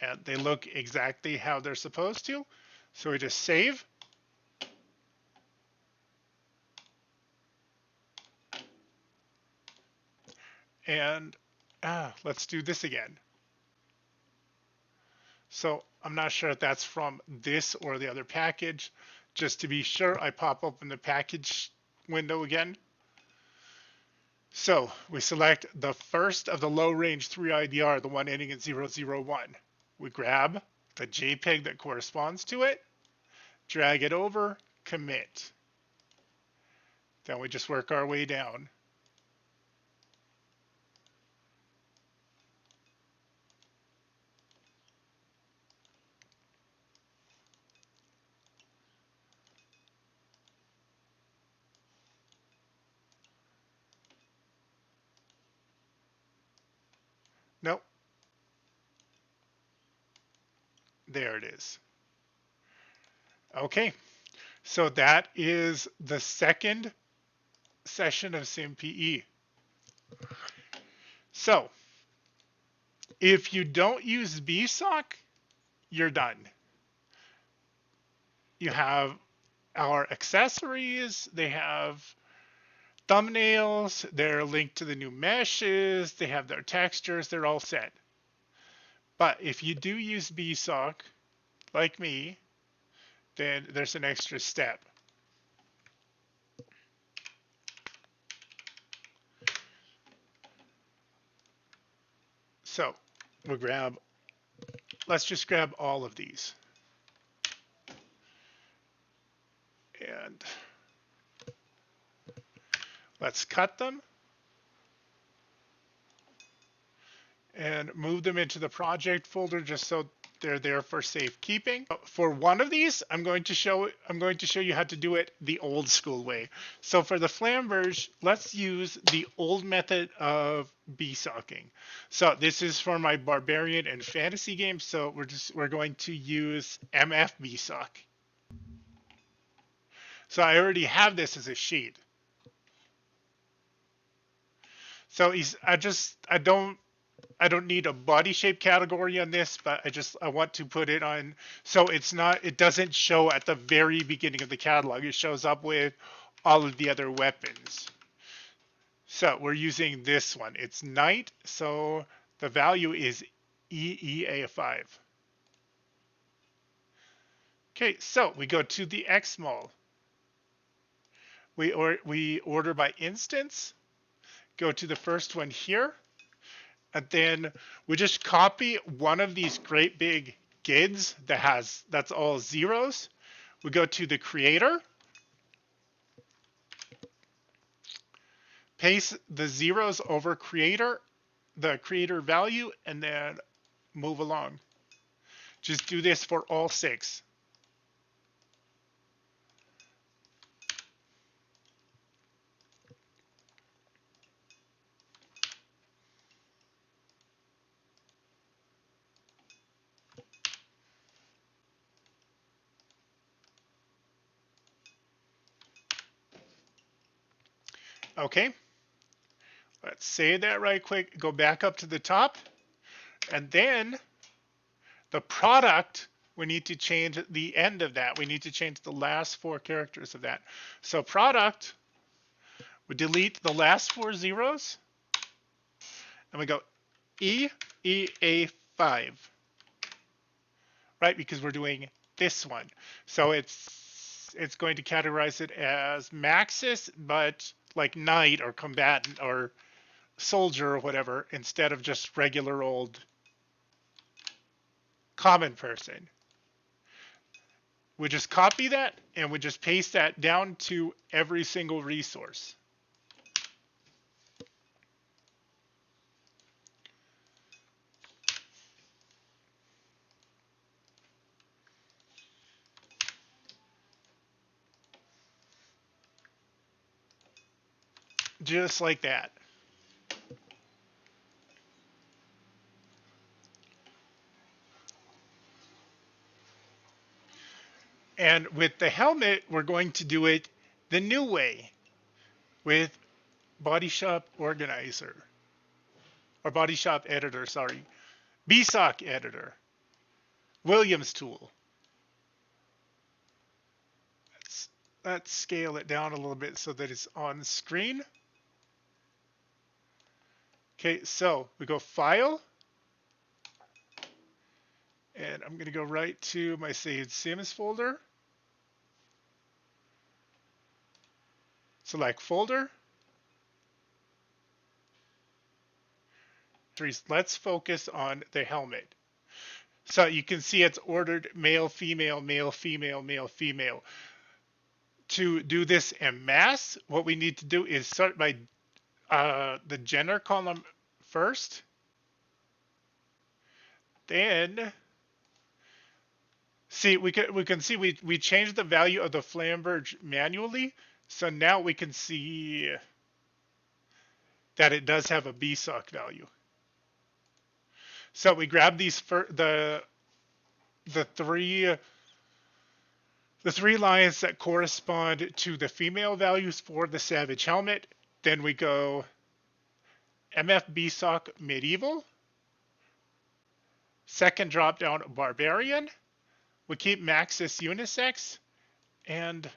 And they look exactly how they're supposed to. So we just save. And let's do this again. So I'm not sure if that's from this or the other package. Just to be sure, I pop open the package window again. So we select the first of the low range 3 IDR, the one ending in 001. We grab the JPEG that corresponds to it, drag it over, commit. Then we just work our way down. Nope, there it is. Okay, so that is the second session of SimPE. So if you don't use BSOK, you're done. You have our accessories, they have thumbnails, they're linked to the new meshes, they have their textures, they're all set. But if you do use BSOK, like me, then there's an extra step. So we'll let's just grab all of these. And let's cut them and move them into the project folder just so they're there for safekeeping. For one of these, I'm going to show you how to do it the old school way. So for the flamberge, let's use the old method of BSOKing. So this is for my barbarian and fantasy game. So we're going to use MF BSOK. So I already have this as a sheet. So I don't need a body shape category on this, but I want to put it on so it doesn't show at the very beginning of the catalog. It shows up with all of the other weapons. So we're using this one. It's knight, so the value is EEA5. Okay, so we go to the XMall. We order by instance. Go to the first one here. And then we just copy one of these great big GIDs that's all zeros. We go to the creator, paste the zeros over the creator value, and then move along. Just do this for all 6. Okay, let's save that right quick, go back up to the top, and then the product, we need to change the end of that. We need to change the last 4 characters of that. So product, we delete the last 4 zeros, and we go EEA5, right? Because we're doing this one. So it's going to categorize it as Maxis, but like knight or combatant or soldier or whatever, instead of just regular old common person. We just copy that and we just paste that down to every single resource. Just like that. And with the helmet, we're going to do it the new way with Body Shop Organizer, or Body Shop Editor, sorry. BSOK Editor, Williams tool. Let's scale it down a little bit so that it's on screen. Okay, so we go File, and I'm going to go right to my saved Sims folder. Select folder. Let's focus on the helmet. So you can see it's ordered male, female, male, female, male, female. To do this en masse, what we need to do is start by the gender column first. Then, see, we can see we changed the value of the Flamberge manually. So now we can see that it does have a BSOK value. So we grab these for the three lines that correspond to the female values for the Savage helmet. Then we go MF BSOK medieval. Second drop down barbarian. We keep Maxis unisex, and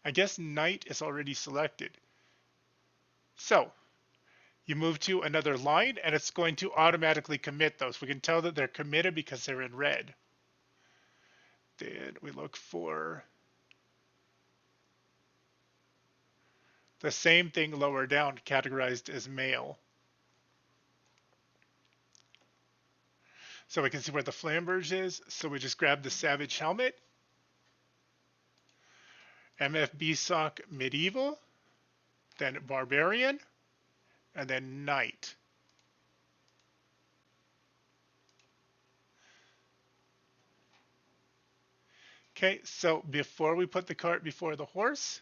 I guess knight is already selected. So you move to another line, and it's going to automatically commit those. We can tell that they're committed because they're in red. Then we look for the same thing lower down, categorized as male. So we can see where the Flamberge is. So we just grab the Savage helmet, MF BSOK medieval, then barbarian, and then knight. Okay, so before we put the cart before the horse,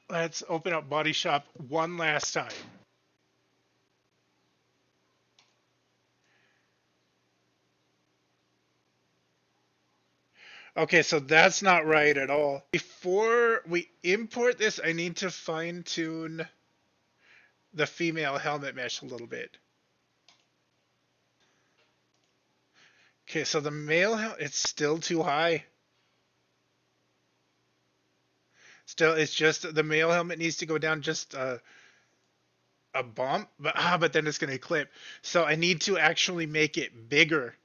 let's open up Body Shop one last time. Okay, so that's not right at all. Before we import this, I need to fine tune the female helmet mesh a little bit. Okay, so the male, it's still too high. Still, it's just the male helmet needs to go down just a bump, but then it's going to clip. So I need to actually make it bigger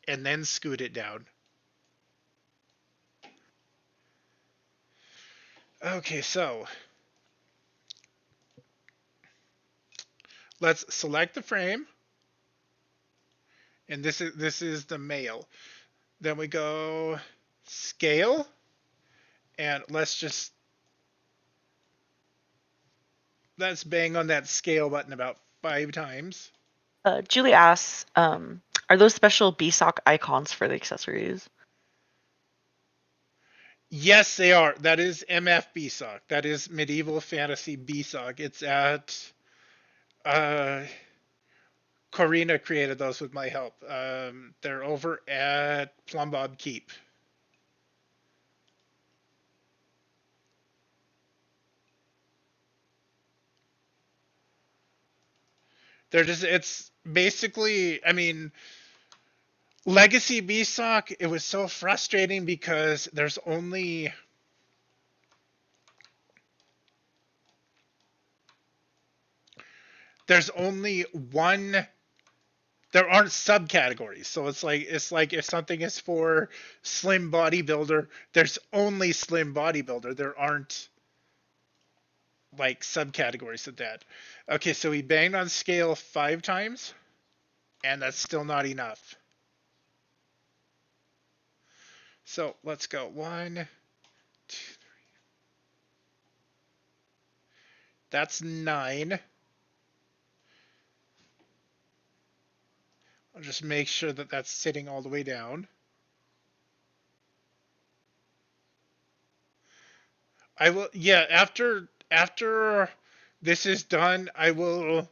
and then scoot it down. Okay, so let's select the frame, and this is the male. Then we go scale, and let's bang on that scale button about 5 times. Julie asks, are those special BSOK icons for the accessories? Yes, they are. That is MF BSOK. That is Medieval Fantasy BSOK. It's at Corina created those with my help. They're over at Plumbob Keep. They're just, it's basically, I mean, Legacy BSOK, it was so frustrating because there's only one, there aren't subcategories. So it's like if something is for slim bodybuilder, there's only slim bodybuilder. There aren't like subcategories of that. Okay, so we banged on scale 5 times, and that's still not enough. So let's go 1, 2, 3. That's 9. I'll just make sure that that's sitting all the way down. I will, yeah, after this is done, I will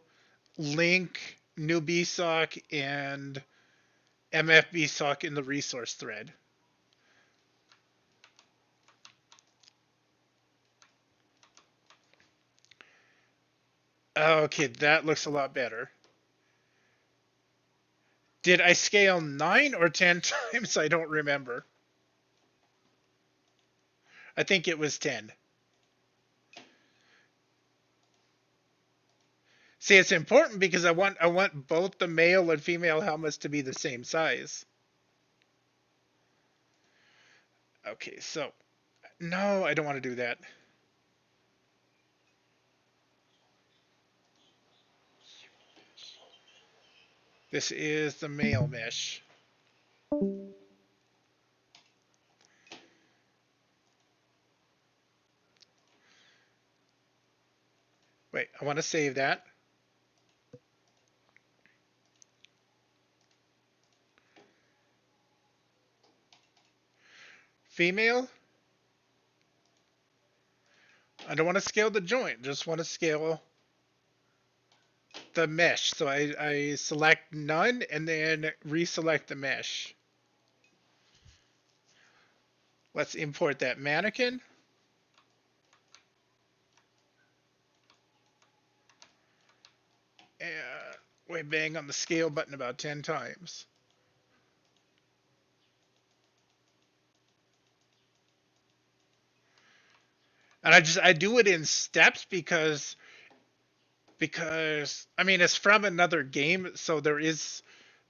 link new BSOK and MF BSOK in the resource thread. Okay, that looks a lot better. Did I scale 9 or 10 times? I don't remember. I think it was 10. See, it's important because I want both the male and female helmets to be the same size. Okay, so no, I don't want to do that. This is the male mesh. Wait, I want to save that. Female. I don't want to scale the joint, just want to scale the mesh. So I select none and then reselect the mesh. Let's import that mannequin. And we bang on the scale button about 10 times. And I do it in steps because I mean it's from another game, so there is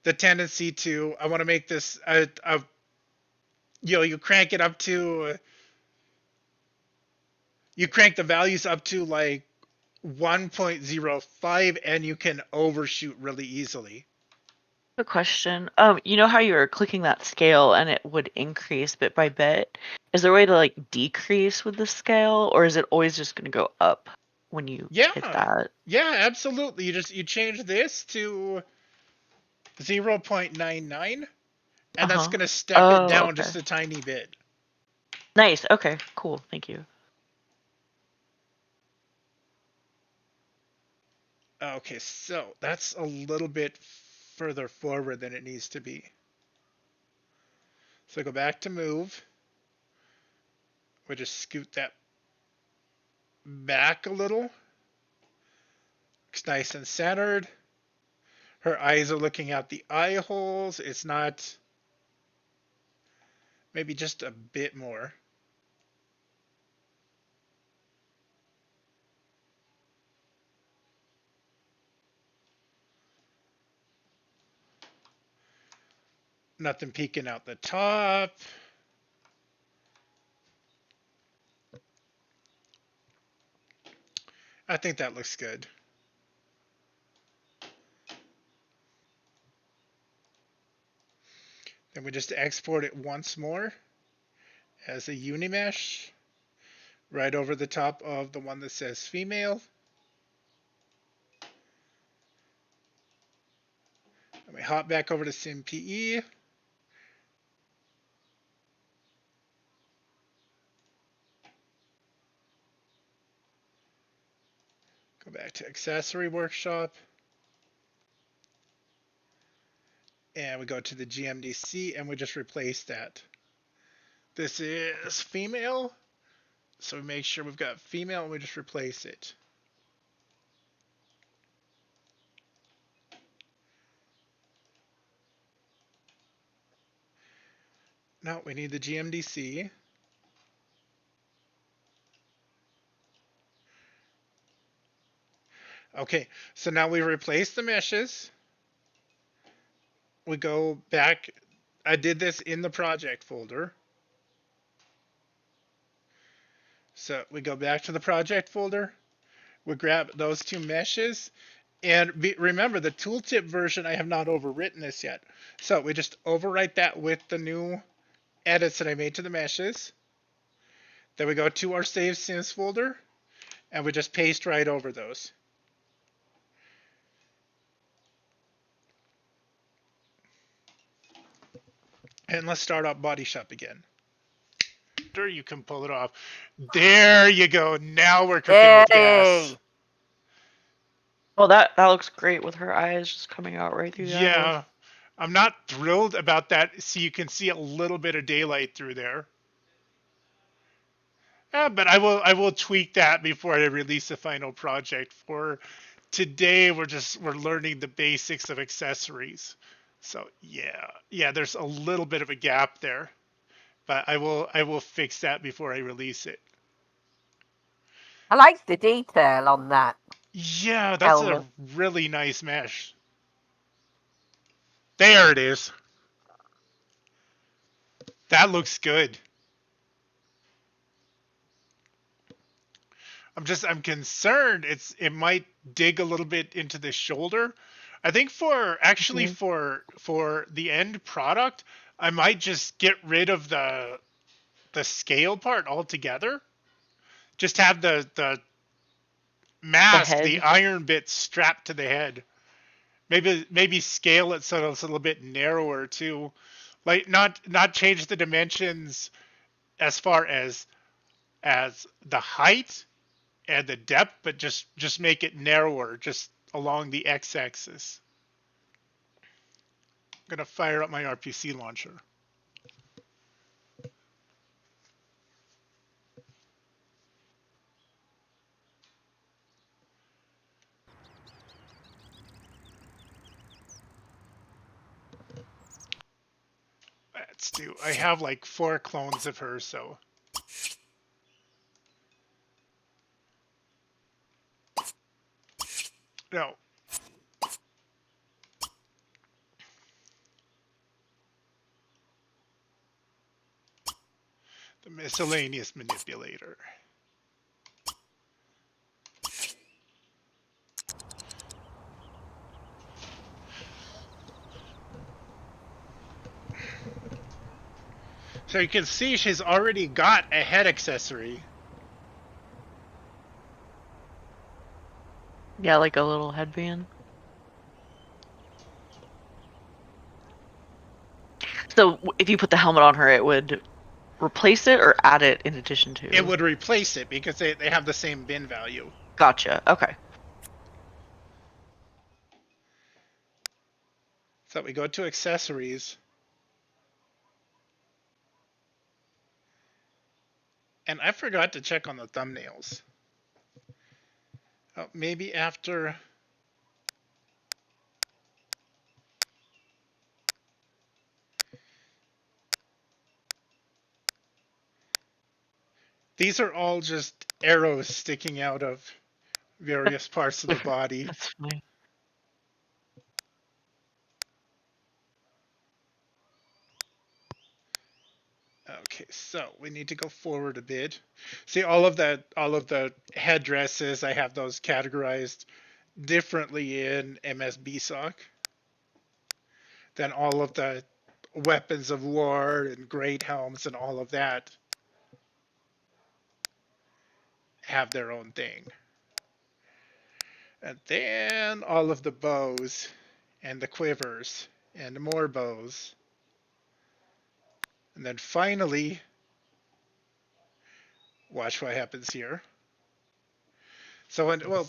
the tendency to I want to make this you crank it up to you crank the values up to like 1.05 and you can overshoot really easily. A question. You know how you were clicking that scale and it would increase bit by bit? Is there a way to like decrease with the scale, or is it always just going to go up when you hit Yeah. that? Yeah, absolutely. You change this to 0.99 and that's Uh-huh. going to step it Oh, down okay. just a tiny bit. Nice. Okay, cool. Thank you. Okay, so that's a little bit further forward than it needs to be. So go back to move. We just scoot that back a little. It's nice and centered. Her eyes are looking out the eye holes. It's not, maybe just a bit more. Nothing peeking out the top. I think that looks good. Then we just export it once more as a unimesh right over the top of the one that says female. Let me hop back over to SimPE. Go back to accessory workshop. And we go to the GMDC and we just replace that. This is female. So we make sure we've got female and we just replace it. Now we need the GMDC. Okay, so now we replace the meshes. We go back. I did this in the project folder. So we go back to the project folder. We grab those two meshes. And remember, the tooltip version, I have not overwritten this yet. So we just overwrite that with the new edits that I made to the meshes. Then we go to our Save Sims folder. And we just paste right over those. And let's start up Body Shop again. You can pull it off. There you go. Now we're cooking with gas. Well, that looks great with her eyes just coming out right through the eyeballs. Yeah. I'm not thrilled about that. So you can see a little bit of daylight through there. But I will tweak that before I release the final project. For today, we're learning the basics of accessories. So yeah, there's a little bit of a gap there. but I will fix that before I release it. I like the detail on that. Yeah, that's a Helmet. really nice mesh. There it is. That looks good. I'm concerned it might dig a little bit into the shoulder. I think Mhm. for the end product, I might just get rid of the scale part altogether. Just have The the head. iron bit strapped to the head. Maybe scale it so it's a little bit narrower too. Like not change the dimensions as far as the height and the depth, but just make it narrower, just along the x-axis. I'm gonna fire up my RPC launcher. Let's do. I have like 4 clones of her, so no. The miscellaneous manipulator. So you can see she's already got a head accessory. Yeah, like a little headband. So if you put the helmet on her, it would replace it or add it in addition It to? would replace it because they have the same bin value. Gotcha. Okay. So we go to accessories, and I forgot to check on the thumbnails. Oh, maybe after. These are all just arrows sticking out of various parts of the body. That's funny. Okay, so we need to go forward a bit. See all of the headdresses, I have those categorized differently in MS BSOK than all of the weapons of war and great helms and all of that have their own thing. And then all of the bows and the quivers and more bows. And then finally, watch what happens here. So, well,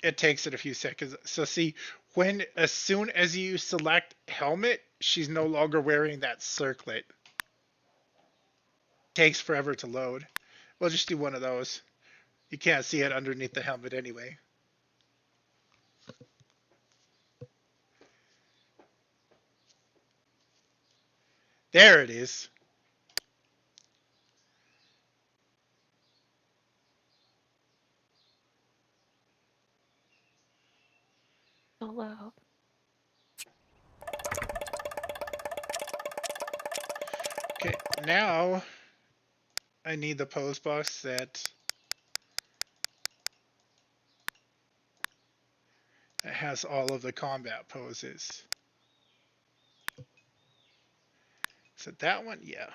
it takes it a few seconds. So see, as soon as you select helmet, she's no longer wearing that circlet. It takes forever to load. We'll just do one of those. You can't see it underneath the helmet anyway. There it is. So loud. Okay, now I need the pose box that has all of the combat poses. So that one, yeah.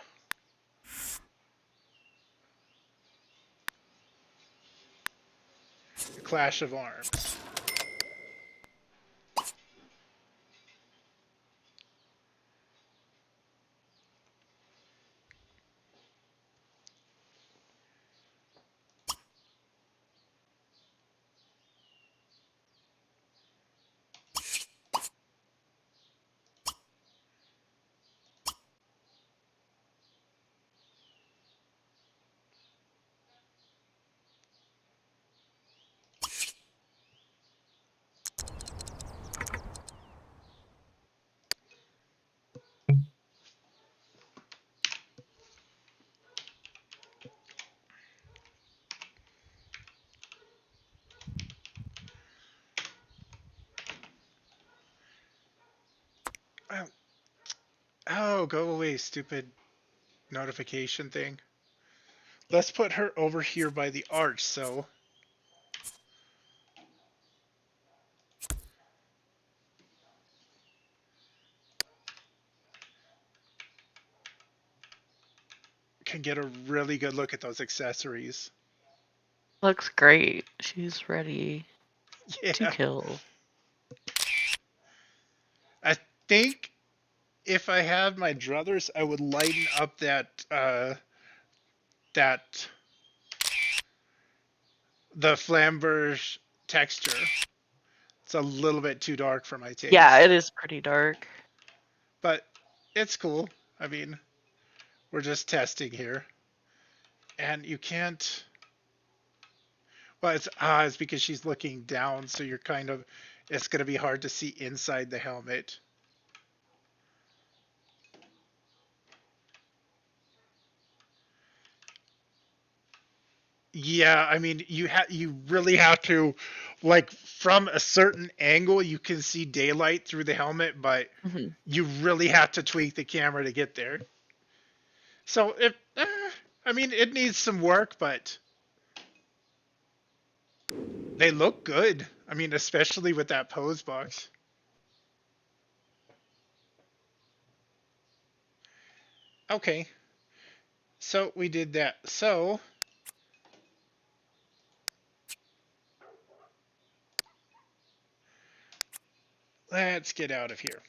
The Clash of Arms. No, go away, stupid notification thing. Let's put her over here by the arch, so... can get a really good look at those accessories. Looks great. She's ready Yeah. to kill. I think if I had my druthers, I would lighten up the flamberge texture. It's a little bit too dark for my taste. Yeah, it is pretty dark. But it's cool. I mean, we're just testing here. And you can't... Well, it's because she's looking down, so you're kind of... It's going to be hard to see inside the helmet. Yeah, I mean, you really have to, like, from a certain angle, you can see daylight through the helmet, but you really have to tweak the camera to get there. So I mean, it needs some work, but they look good. I mean, especially with that pose box. Okay, so we did that. So let's get out of here.